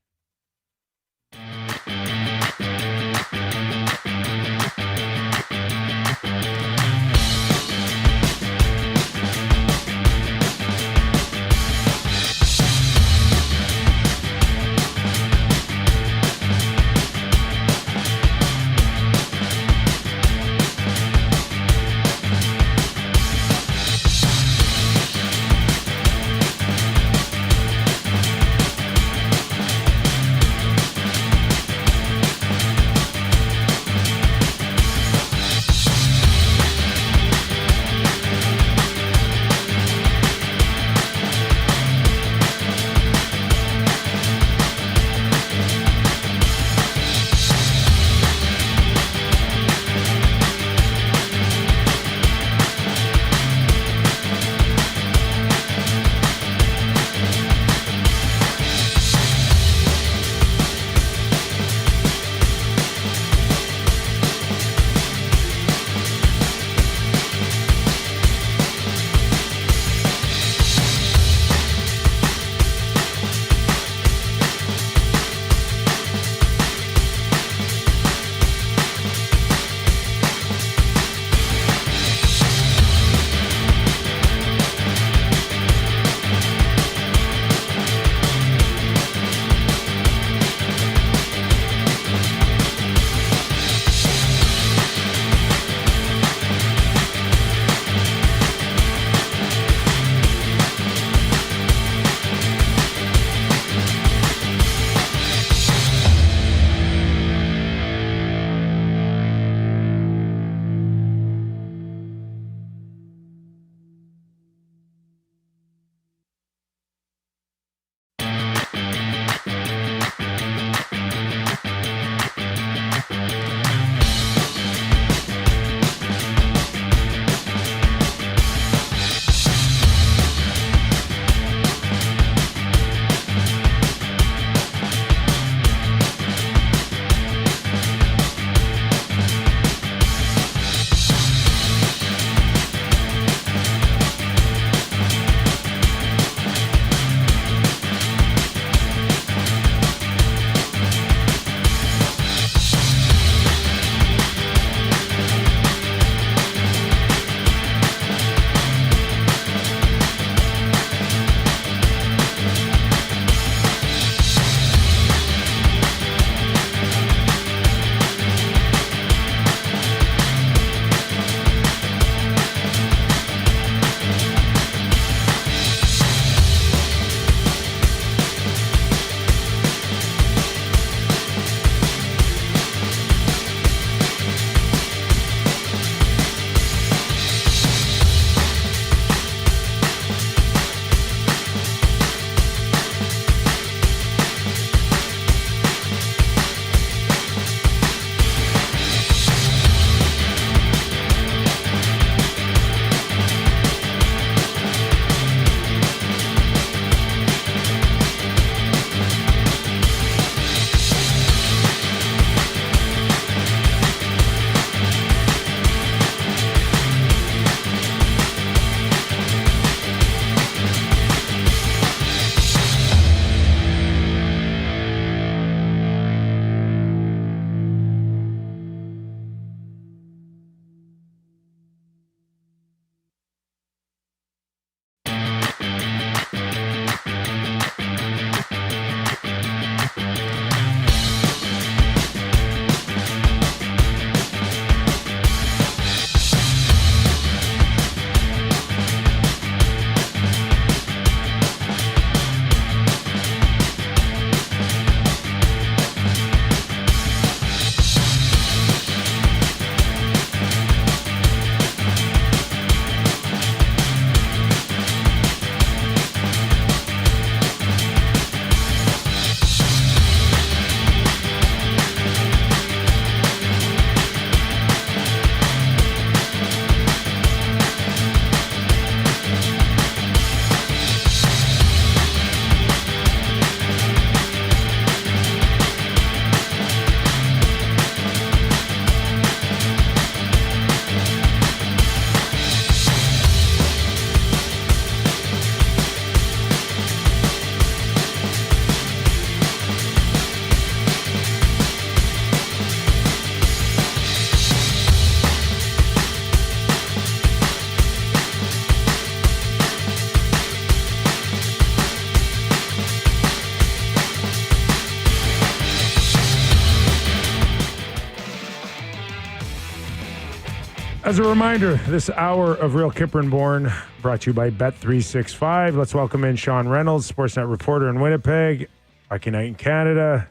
As a reminder, this hour of Real Kyper Bourne brought to you by Bet365. Let's welcome in Sean Reynolds, Sportsnet reporter in Winnipeg, Hockey Night in Canada,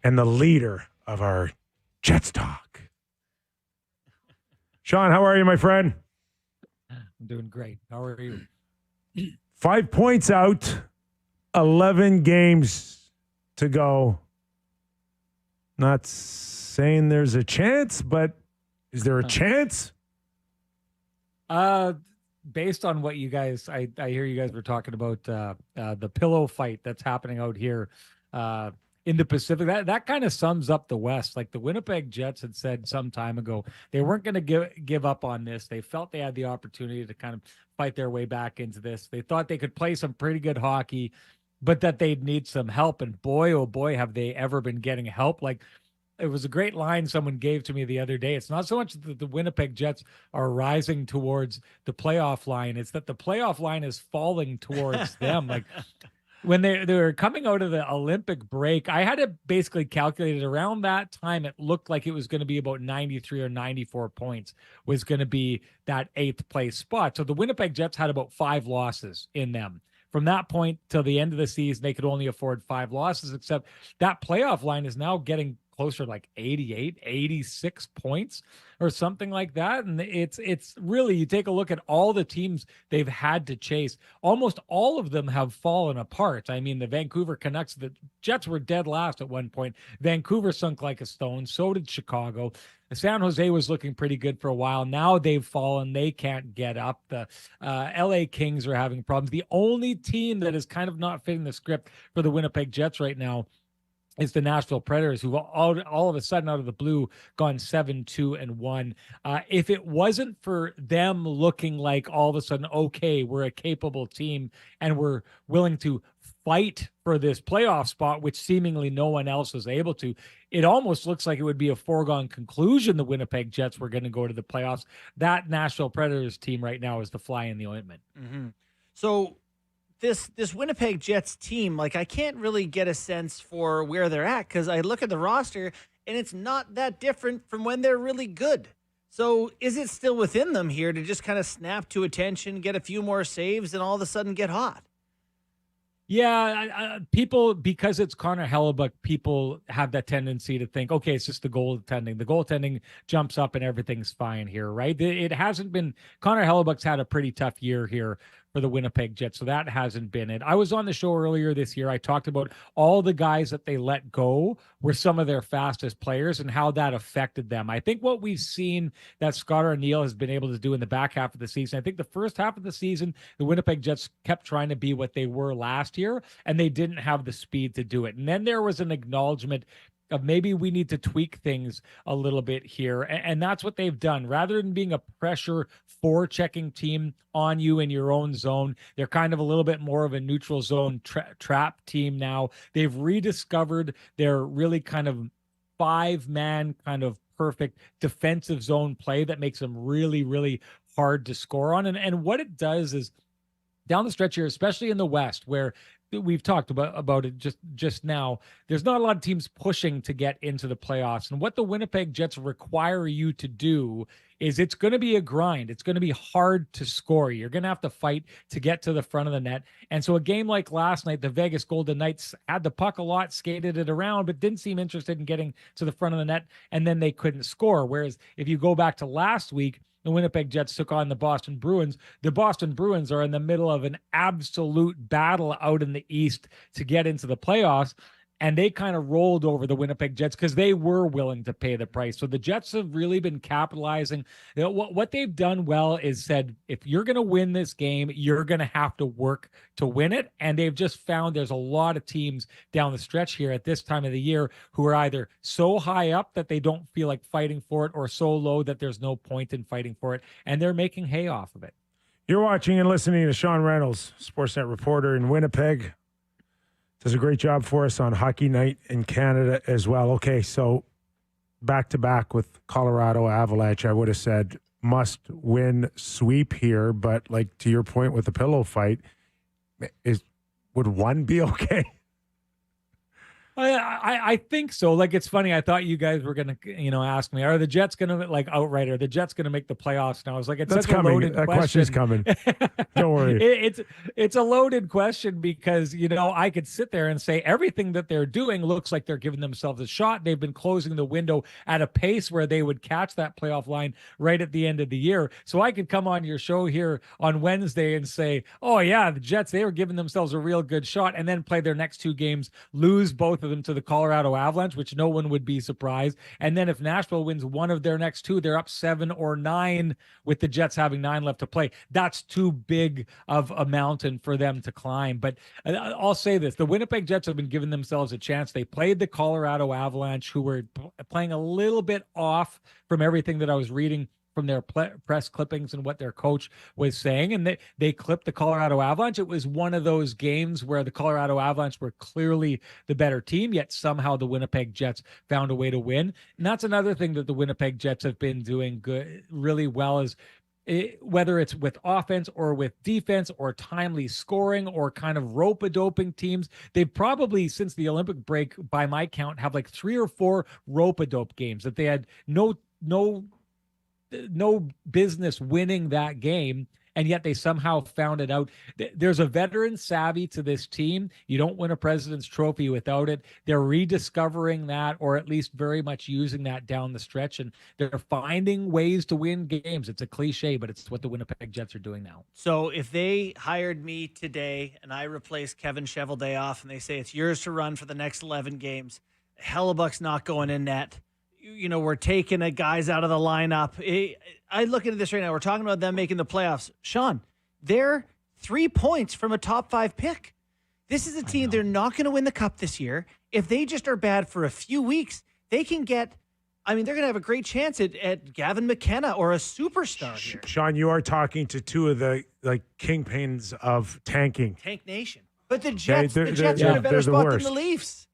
and the leader of our Jets talk. Sean, how are you, my friend? I'm doing great. How are you? 5 points out, 11 games to go. Not saying there's a chance, but is there a chance? Based on what you guys, I hear you guys were talking about the pillow fight that's happening out here in the Pacific. That kind of sums up the West. Like the Winnipeg Jets had said some time ago, they weren't going to give up on this. They felt they had the opportunity to kind of fight their way back into this. They thought they could play some pretty good hockey, but that they'd need some help. And boy, oh boy, have they ever been getting help. Like, it was a great line someone gave to me the other day. It's not so much that the Winnipeg Jets are rising towards the playoff line. It's that the playoff line is falling towards them. Like when they were coming out of the Olympic break, I had it basically calculated around that time. It looked like it was going to be about 93 or 94 points was going to be that 8th place spot. So the Winnipeg Jets had about 5 losses in them. From that point till the end of the season, they could only afford 5 losses, except that playoff line is now getting closer to like 88, 86 points or something like that. And it's really, you take a look at all the teams they've had to chase. Almost all of them have fallen apart. I mean, the Vancouver Canucks, the Jets were dead last at one point. Vancouver sunk like a stone. So did Chicago. San Jose was looking pretty good for a while. Now they've fallen. They can't get up. The LA Kings are having problems. The only team that is kind of not fitting the script for the Winnipeg Jets right now is the Nashville Predators, who all of a sudden out of the blue gone 7-2-1. If it wasn't for them looking like all of a sudden, okay, we're a capable team and we're willing to fight for this playoff spot, which seemingly no one else was able to, it almost looks like it would be a foregone conclusion the Winnipeg Jets were going to go to the playoffs. That Nashville Predators team right now is the fly in the ointment. Mm-hmm. So this Winnipeg Jets team, like, I can't really get a sense for where they're at because I look at the roster and it's not that different from when they're really good. So is it still within them here to just kind of snap to attention, get a few more saves, and all of a sudden get hot? Yeah, people, because it's Connor Hellebuck, people have that tendency to think, okay, it's just the goaltending. The goaltending jumps up and everything's fine here, right? It hasn't been. Connor Hellebuck's had a pretty tough year here for the Winnipeg Jets, so that hasn't been it. I was on the show earlier this year. I talked about all the guys that they let go were some of their fastest players and how that affected them. I think what we've seen that Scott Arniel has been able to do in the back half of the season, I think the first half of the season, the Winnipeg Jets kept trying to be what they were last year, and they didn't have the speed to do it. And then there was an acknowledgement of maybe we need to tweak things a little bit here. And that's what they've done. Rather than being a pressure forechecking team on you in your own zone, they're kind of a little bit more of a neutral zone trap team now. They've rediscovered their really kind of 5-man kind of perfect defensive zone play that makes them really, really hard to score on. And what it does is down the stretch here, especially in the West, where we've talked about it just now, there's not a lot of teams pushing to get into the playoffs. And what the Winnipeg Jets require you to do is it's going to be a grind. It's going to be hard to score. You're going to have to fight to get to the front of the net. And so a game like last night, the Vegas Golden Knights had the puck a lot, skated it around, but didn't seem interested in getting to the front of the net, and then they couldn't score. Whereas if you go back to last week, the Winnipeg Jets took on the Boston Bruins. The Boston Bruins are in the middle of an absolute battle out in the East to get into the playoffs, and they kind of rolled over the Winnipeg Jets because they were willing to pay the price. So the Jets have really been capitalizing. You know, what they've done well is said, if you're going to win this game, you're going to have to work to win it. And they've just found there's a lot of teams down the stretch here at this time of the year who are either so high up that they don't feel like fighting for it, or so low that there's no point in fighting for it. And they're making hay off of it. You're watching and listening to Sean Reynolds, Sportsnet reporter in Winnipeg. Does a great job for us on Hockey Night in Canada as well. Okay, so back-to-back with Colorado Avalanche, I would have said must-win sweep here, but like to your point with the pillow fight, would one be okay? I think so. Like, it's funny. I thought you guys were gonna, ask me, are the Jets gonna like outright? Are the Jets gonna make the playoffs? And I was like, it's That's such coming. a loaded That question. question's coming. Don't worry. It's a loaded question because I could sit there and say everything that they're doing looks like they're giving themselves a shot. They've been closing the window at a pace where they would catch that playoff line right at the end of the year. So I could come on your show here on Wednesday and say, oh yeah, the Jets, they were giving themselves a real good shot, and then play their next 2 games, lose both of them to the Colorado Avalanche, which no one would be surprised. And then if Nashville wins one of their next 2, they're up 7 or 9 with the Jets having 9 left to play. That's too big of a mountain for them to climb. But I'll say this, the Winnipeg Jets have been giving themselves a chance. They played the Colorado Avalanche, who were playing a little bit off from everything that I was reading from their press clippings and what their coach was saying. And they clipped the Colorado Avalanche. It was one of those games where the Colorado Avalanche were clearly the better team, yet somehow the Winnipeg Jets found a way to win. And that's another thing that the Winnipeg Jets have been doing really well, is whether it's with offense or with defense or timely scoring or kind of rope-a-doping teams. They've probably, since the Olympic break, by my count, have like 3 or 4 rope-a-dope games that they had no business winning that game, and yet they somehow found it out. There's a veteran savvy to this team. You don't win a President's Trophy without it. They're rediscovering that, or at least very much using that down the stretch, and they're finding ways to win games. It's a cliche, but it's what the Winnipeg Jets are doing now. So if they hired me today and I replace Kevin Cheveldayoff and they say it's yours to run for the next 11 games, Hellebuck's not going in net. We're taking guys out of the lineup. I look into this right now. We're talking about them making the playoffs. Sean, they're 3 points from a top 5 pick. This is a team, they're not going to win the cup this year. If they just are bad for a few weeks, they can they're going to have a great chance at Gavin McKenna or a superstar here. Sean, you are talking to 2 of the kingpins of tanking. Tank Nation. But the Jets are in a better spot than the Leafs.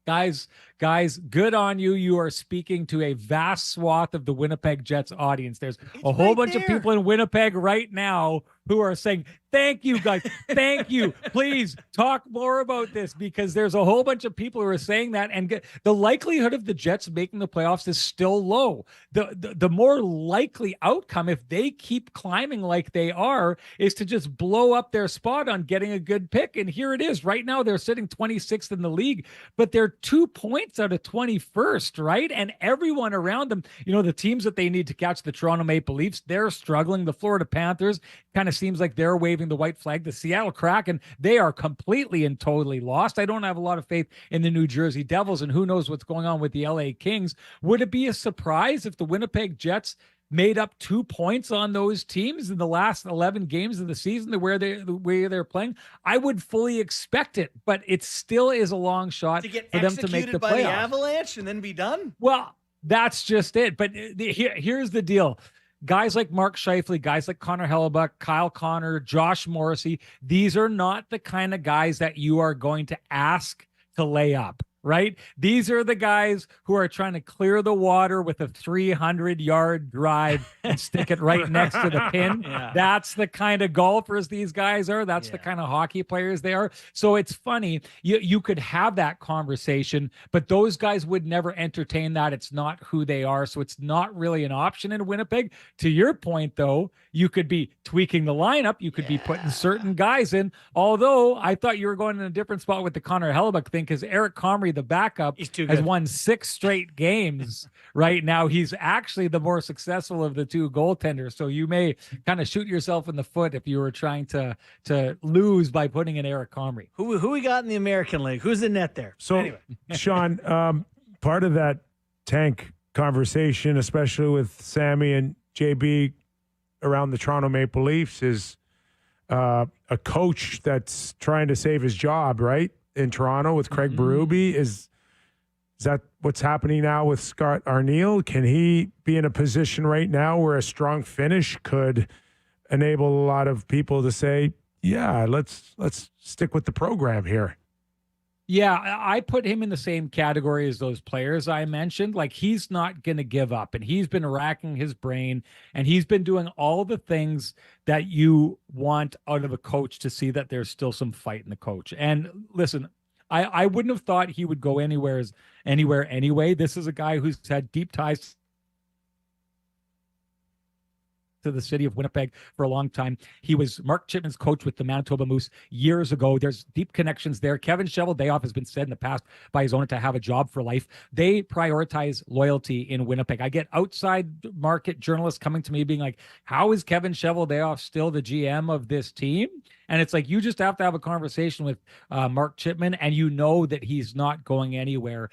Guys, good on you. You are speaking to a vast swath of the Winnipeg Jets audience. There's a whole bunch of people in Winnipeg right now who are saying, thank you, guys. Thank you. Please talk more about this, because there's a whole bunch of people who are saying that, and the likelihood of the Jets making the playoffs is still low. The more likely outcome, if they keep climbing like they are, is to just blow up their spot on getting a good pick. And here it is. Right now, they're sitting 26th in the league, but they're 2 points out of 21st, right? And everyone around them, the teams that they need to catch, the Toronto Maple Leafs, they're struggling. The Florida Panthers kind of seems like they're waving the white flag. The Seattle Kraken, they are completely and totally lost. I don't have a lot of faith in the New Jersey Devils, and who knows what's going on with the LA Kings. Would it be a surprise if the Winnipeg Jets made up 2 points on those teams in the last 11 games of the season, the way they're playing? I would fully expect it, but it still is a long shot for them to make the playoffs. By the Avalanche and then be done? Well, that's just it. But here's the deal. Guys like Mark Scheifele, guys like Connor Hellebuck, Kyle Connor, Josh Morrissey, these are not the kind of guys that you are going to ask to lay up, right? These are the guys who are trying to clear the water with a 300-yard drive and stick it right next to the pin. Yeah. That's the kind of golfers these guys are. That's the kind of hockey players they are. So it's funny. You could have that conversation, but those guys would never entertain that. It's not who they are. So it's not really an option in Winnipeg. To your point, though, you could be tweaking the lineup. You could be putting certain guys in. Although I thought you were going in a different spot with the Connor Hellebuck thing, because Eric Comrie, the backup, has won 6 straight games right now. He's actually the more successful of the 2 goaltenders. So you may kind of shoot yourself in the foot if you were trying to lose by putting in Eric Comrie. Who we got in the American League? Who's in net there? So, anyway. Sean, part of that tank conversation, especially with Sammy and JB around the Toronto Maple Leafs, is a coach that's trying to save his job, right? In Toronto with Craig Berube. Is that what's happening now with Scott Arniel? Can he be in a position right now where a strong finish could enable a lot of people to say, yeah, let's stick with the program here? Yeah, I put him in the same category as those players I mentioned. Like, he's not going to give up, and he's been racking his brain, and he's been doing all the things that you want out of a coach to see that there's still some fight in the coach. And listen, I wouldn't have thought he would go anywhere anyway. This is a guy who's had deep ties to the city of Winnipeg for a long time. He was Mark Chipman's coach with the Manitoba Moose years ago. There's deep connections there. Kevin Cheveldayoff has been said in the past by his owner to have a job for life. They prioritize loyalty in Winnipeg. I get outside market journalists coming to me being like, how is Kevin Cheveldayoff still the GM of this team? And it's like, you just have to have a conversation with Mark Chipman, and you know that he's not going anywhere.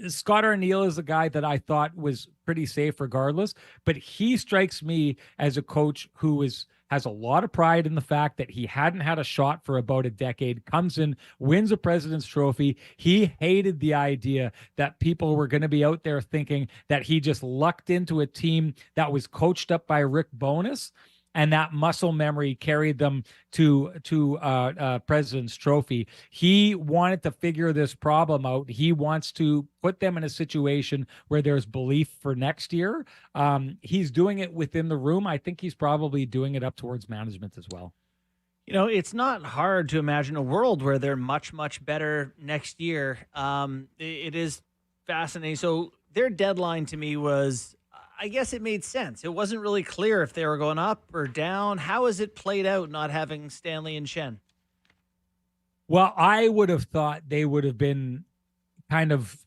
Scott Arniel is a guy that I thought was pretty safe regardless, but he strikes me as a coach who has a lot of pride in the fact that he hadn't had a shot for about a decade, comes in, wins a President's Trophy. He hated the idea that people were going to be out there thinking that he just lucked into a team that was coached up by Rick Bowness, and that muscle memory carried them to President's Trophy. He wanted to figure this problem out. He wants to put them in a situation where there's belief for next year. He's doing it within the room. I think he's probably doing it up towards management as well. You know, it's not hard to imagine a world where they're much, much better next year. It is fascinating. So their deadline to me was, I guess it made sense. It wasn't really clear if they were going up or down. How has it played out not having Stanley and Shen? Well, I would have thought they would have been kind of,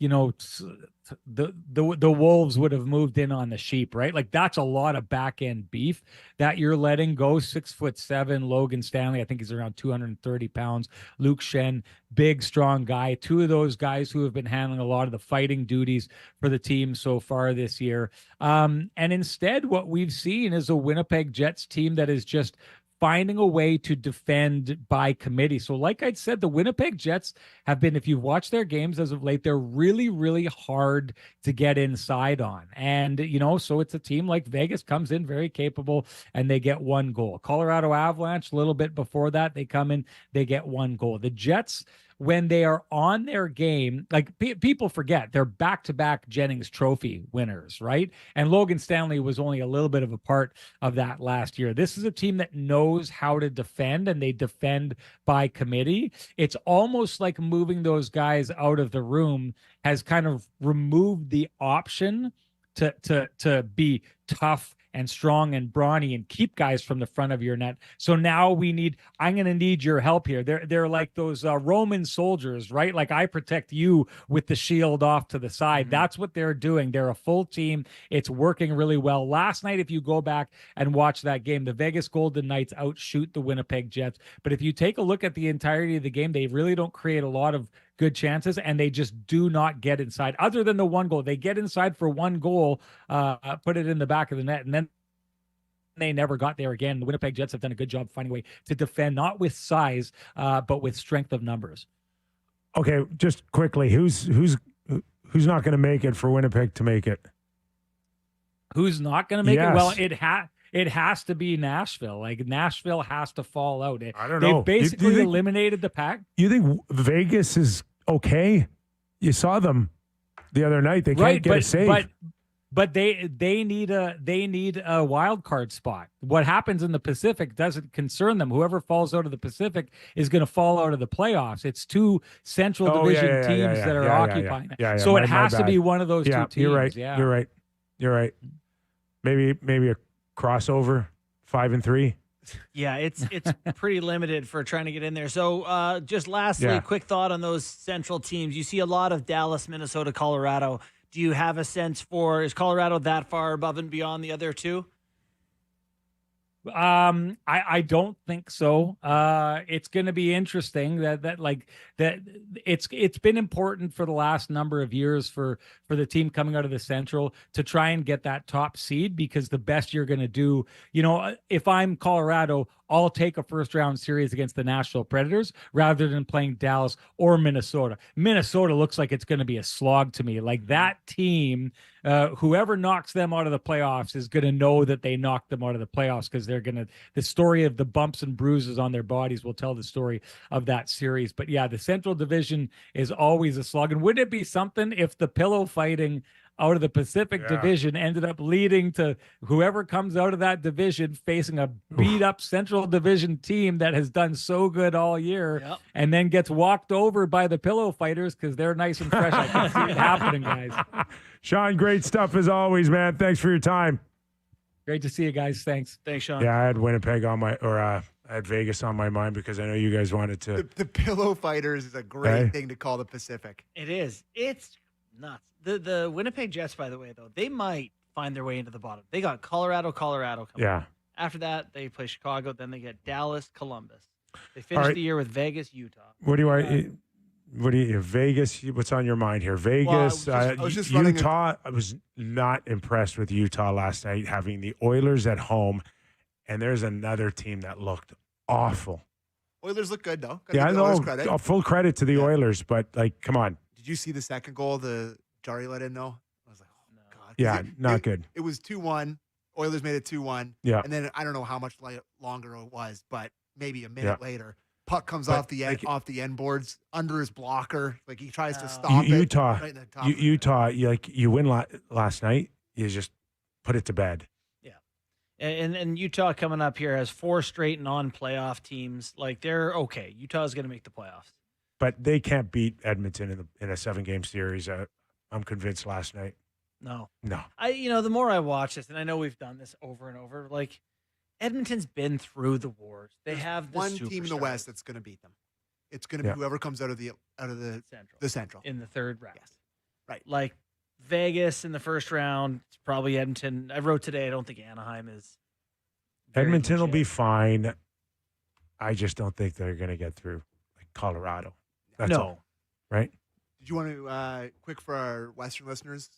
the Wolves would have moved in on the sheep, right? Like, that's a lot of back end beef that you're letting go. 6'7" Logan Stanley, I think he's around 230 pounds. Luke Shen, big, strong guy. Two of those guys who have been handling a lot of the fighting duties for the team so far this year. And instead, what we've seen is a Winnipeg Jets team that is just finding a way to defend by committee. So like I said, the Winnipeg Jets have been, if you've watched their games as of late, they're really, really hard to get inside on. And, so it's a team like Vegas comes in very capable and they get one goal. Colorado Avalanche, a little bit before that, they come in, they get one goal. The Jets, when they are on their game, like people forget, they're back-to-back Jennings Trophy winners, right? And Logan Stanley was only a little bit of a part of that last year. This is a team that knows how to defend, and they defend by committee. It's almost like moving those guys out of the room has kind of removed the option to be tough and strong and brawny and keep guys from the front of your net. So now I'm going to need your help here. They're like those Roman soldiers, right? Like, I protect you with the shield off to the side. Mm-hmm. That's what they're doing. They're a full team. It's working really well. Last night, if you go back and watch that game, the Vegas Golden Knights outshoot the Winnipeg Jets. But if you take a look at the entirety of the game, they really don't create a lot of good chances, and they just do not get inside. Other than the one goal, they get inside for one goal, put it in the back of the net, and then they never got there again. The Winnipeg Jets have done a good job finding a way to defend, not with size, but with strength of numbers. Okay, just quickly, who's not going to make it for Winnipeg to make it? Who's not going to make it? Well, it has to be Nashville. Like, Nashville has to fall out. I don't know. They've basically eliminated the pack. You think Vegas is okay? You saw them the other night. They can't get a save. But they need a wild card spot. What happens in the Pacific doesn't concern them. Whoever falls out of the Pacific is going to fall out of the playoffs. It's two Central Division teams that are occupying it. So it has to be one of those two teams. You're right. Yeah. You're right. Maybe a crossover, 5-3. Yeah, it's pretty limited for trying to get in there. So just lastly, quick thought on those Central teams. You see a lot of Dallas, Minnesota, Colorado. Do you have a sense for, is Colorado that far above and beyond the other two? I don't think so. It's going to be interesting that it's been important for the last number of years for the team coming out of the Central to try and get that top seed, because the best you're going to do, if I'm Colorado, I'll take a first round series against the Nashville Predators rather than playing Dallas or Minnesota. Minnesota looks like it's going to be a slog to me. Like, that team, whoever knocks them out of the playoffs is going to know that they knocked them out of the playoffs, because the story of the bumps and bruises on their bodies will tell the story of that series. But yeah, the Central Division is always a slog. And wouldn't it be something if the pillow fighting out of the Pacific Yeah. Division ended up leading to whoever comes out of that division facing a beat up Central Division team that has done so good all year Yep. and then gets walked over by the Pillow Fighters because they're nice and fresh. I can see it happening, guys. Sean, great stuff as always, man. Thanks for your time. Great to see you guys. Thanks. Thanks, Sean. Yeah, I had Winnipeg on my, or I had Vegas on my mind because I know you guys wanted to. The Pillow Fighters is a great Hey. thing to call the Pacific. It is. It's nuts. The Winnipeg Jets, by the way, though, they might find their way into the bottom. They got Colorado coming. Yeah. After that, they play Chicago. Then they get Dallas, Columbus. They finish right. the year with Vegas, Utah. What do you want? What do you, Vegas? What's on your mind here? Vegas, I was just running Utah. I was not impressed with Utah last night, having the Oilers at home, and there's another team that looked awful. Oilers look good, though. Gotta Yeah, I give the Oilers know. credit. Full credit to the Oilers, but like, come on. Did you see the second goal the Jari let in, though? I was like, oh, No. God. 'Cause Yeah, not good. It was 2-1. Oilers made it 2-1. Yeah. And then I don't know how much longer it was, but maybe a minute Yeah. later, puck comes But, off the end, like- off the end boards under his blocker. Like he tries to Oh. stop it. Utah, Right in the top. Utah, you win last night. You just put it to bed. And Utah coming up here has 4 straight non-playoff teams. Like, they're okay. Utah's going to make the playoffs. But they can't beat Edmonton in a 7-game series. I'm convinced last night. No. No. The more I watch this, and I know we've done this over and over, like, Edmonton's been through the wars. They have the one team in the superstars West that's going to beat them. It's going to Yeah. be whoever comes out of the Central the Central. in the third round. Yes. Right. Like, Vegas in the first round, it's probably Edmonton. I wrote today, I don't think Anaheim is. very Edmonton will be legit. fine. I just don't think they're going to get through like Colorado. That's No. all, right? Did you want to quick for our Western listeners?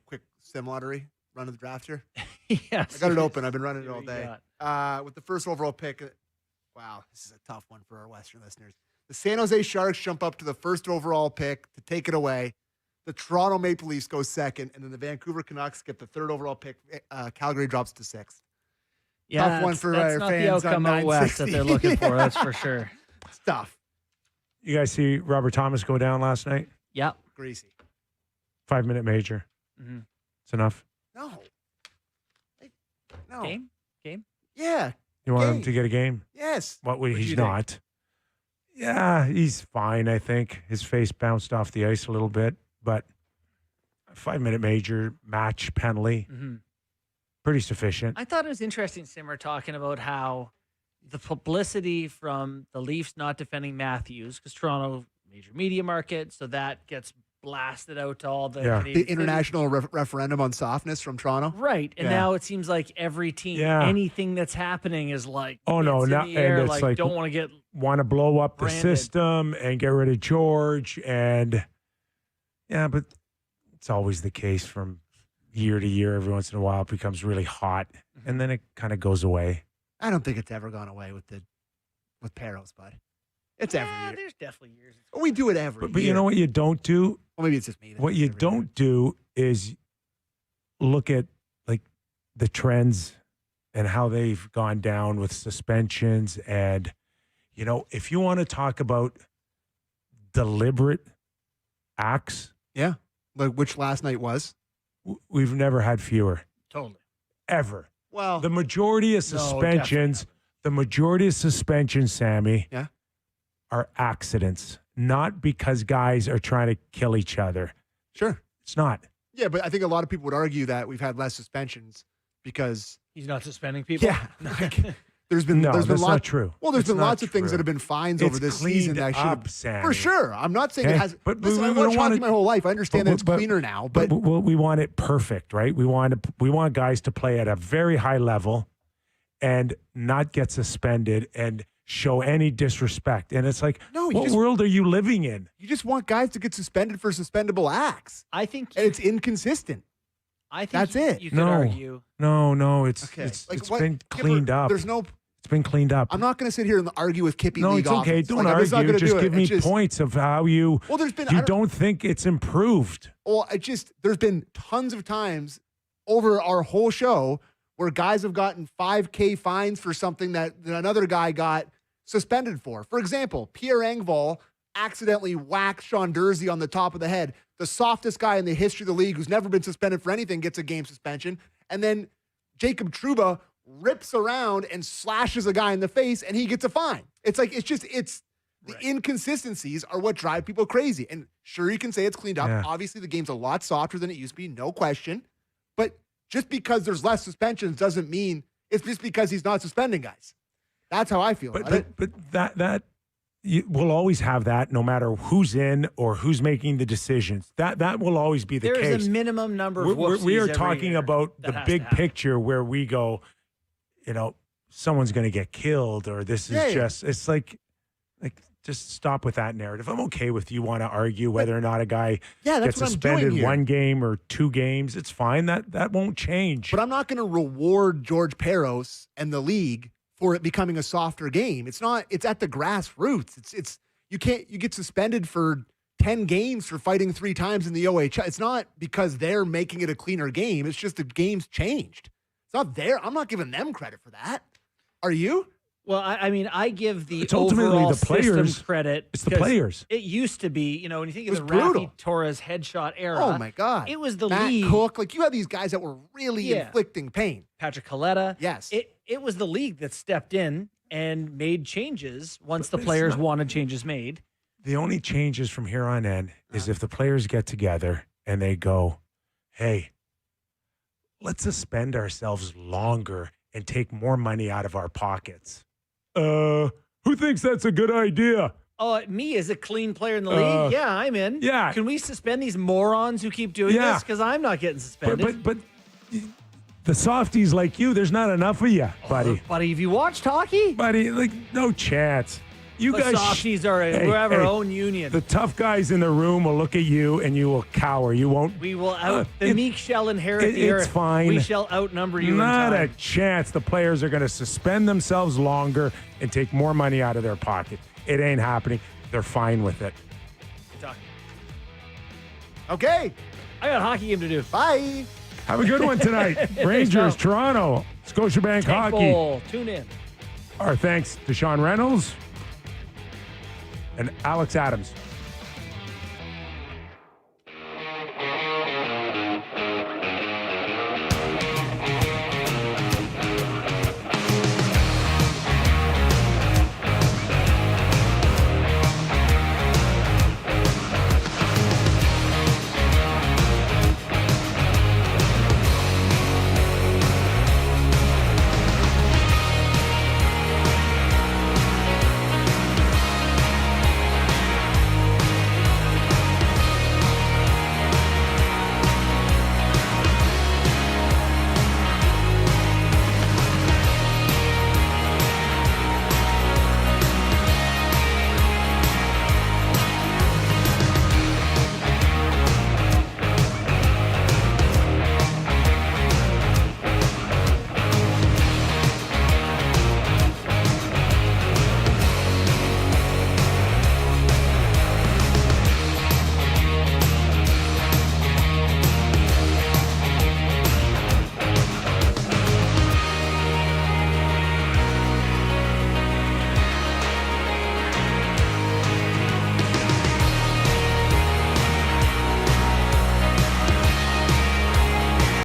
Quick sim lottery run of the draft here. Yes. I got it open. I've been running it See all what you day. got. With the first overall pick. Wow, this is a tough one for our Western listeners. The San Jose Sharks jump up to the first overall pick to take it away. The Toronto Maple Leafs go second, and then the Vancouver Canucks get the third overall pick. Calgary drops to sixth. Yeah, Tough one for that's our not fans the on outcome out west that 960. they're looking for. That's for sure. It's tough. You guys see Robert Thomas go down last night? Yeah. Greasy. 5-minute major. Mm-hmm. It's enough. No. No. Game. Yeah. You want him Game. to get a game? Yes. What What'd he's you think? not. Yeah, he's fine, I think. His face bounced off the ice a little bit, but a 5-minute major match penalty, Mm-hmm. pretty sufficient. I thought it was interesting, Simmer, talking about how the publicity from the Leafs not defending Matthews, because Toronto, major media market, so that gets blasted out to all the Yeah. The Canadian international referendum on softness from Toronto. right, and Yeah. now it seems like every team, Yeah. anything that's happening is like, Oh, no, it's in not- the and air, it's like- don't want to get Want to blow up the Branded. system and get rid of George. And yeah, but it's always the case from year to year. Every once in a while, it becomes really hot, and then it kind of goes away. I don't think it's ever gone away with Peros, bud. It's every year. There's definitely years. We do it every But year. you know what you don't do? Well, maybe it's just me. that What does you it every year. don't do is look at like the trends and how they've gone down with suspensions. And, if you want to talk about deliberate acts, Yeah. Like which last night was. we've never had fewer, Totally. ever. Well, The majority of No, suspensions, Sammy, Yeah. are accidents, not because guys are trying to kill each other. sure. It's not. Yeah, but I think a lot of people would argue that we've had less suspensions because He's not suspending people. yeah, like, there's been No, there's been that's not lots. true. Well, there's It's been not lots of things true. that have been fines It's over this season cleaned that should up, have Sammy. for sure. I'm not saying Okay? it has. But Listen, we I don't watched want hockey it- my whole life. I understand that it's cleaner now, but we want it perfect, right? We want guys to play at a very high level and not get suspended and show any disrespect. And it's like, No, you what just- world are you living in? you just want guys to get suspended for suspendable acts, I think and it's inconsistent. I think that's it. You could No. argue. No, it's Okay, it's what- been Kipper, cleaned up. There's no. It's been cleaned up. I'm not going to sit here and argue with Kippy No, League it's okay. offense. Don't Like, I'm just not argue. gonna Just do it. give me It's just- points of how you Well, there's been I don't think it's improved. Well, there's been tons of times over our whole show where guys have gotten 5K fines for something that another guy got suspended for. For example, Pierre Engvall accidentally whacked Sean Dursey on the top of the head. the softest guy in the history of the league who's never been suspended for anything gets a game suspension. And then Jacob Trouba rips around and slashes a guy in the face and he gets a fine. It's like, the inconsistencies are what drive people crazy. And sure, you can say it's cleaned up. Yeah. Obviously, the game's a lot softer than it used to be, no question. But just because there's less suspensions doesn't mean it's just because he's not suspending guys. That's how I feel about it. But that we'll always have that no matter who's in or who's making the decisions. That will always be the case. There's a minimum number of We are every talking year about that the has big to happen. picture where we go, someone's going to get killed or this is just, it's like just stop with that narrative. I'm okay with you want to argue whether or not a guy gets suspended 1 game or 2 games. It's fine. That won't change. But I'm not going to reward George Peros and the league for it becoming a softer game. It's at the grassroots. You get suspended for 10 games for fighting 3 times in the OHL. It's not because they're making it a cleaner game. It's just the game's changed. It's not there. I'm not giving them credit for that. Are you? Well, I mean, I give the It's ultimately overall the players. system credit. It's the players. It used to be, when you think of the brutal. Rafi Torres headshot era. Oh, my God. It was the Matt league. Cook. Like, you had these guys that were really inflicting pain. Patrick Coletta. Yes. It was the league that stepped in and made changes once the players wanted changes made. The only changes from here on in is if the players get together and they go, hey, let's suspend ourselves longer and take more money out of our pockets. Who thinks that's a good idea? Oh, me as a clean player in the league? Yeah, I'm in. Yeah. Can we suspend these morons who keep doing this? Because I'm not getting suspended. But the softies like you, there's not enough of you, buddy. Buddy, have you watched hockey? Buddy, no chance. You The guys, softies are we have our own union. The tough guys in the room will look at you and you will cower. You won't. We will the meek shall inherit the earth. It's fine. We shall outnumber you Not in a time. chance. The players are going to suspend themselves longer and take more money out of their pocket. It ain't happening. They're fine with it. Okay. I got a hockey game to do. Bye. Have a good one tonight. Rangers, Toronto, Scotiabank Tank Hockey. Bowl. Tune in. Our thanks to Sean Reynolds and Alex Adams.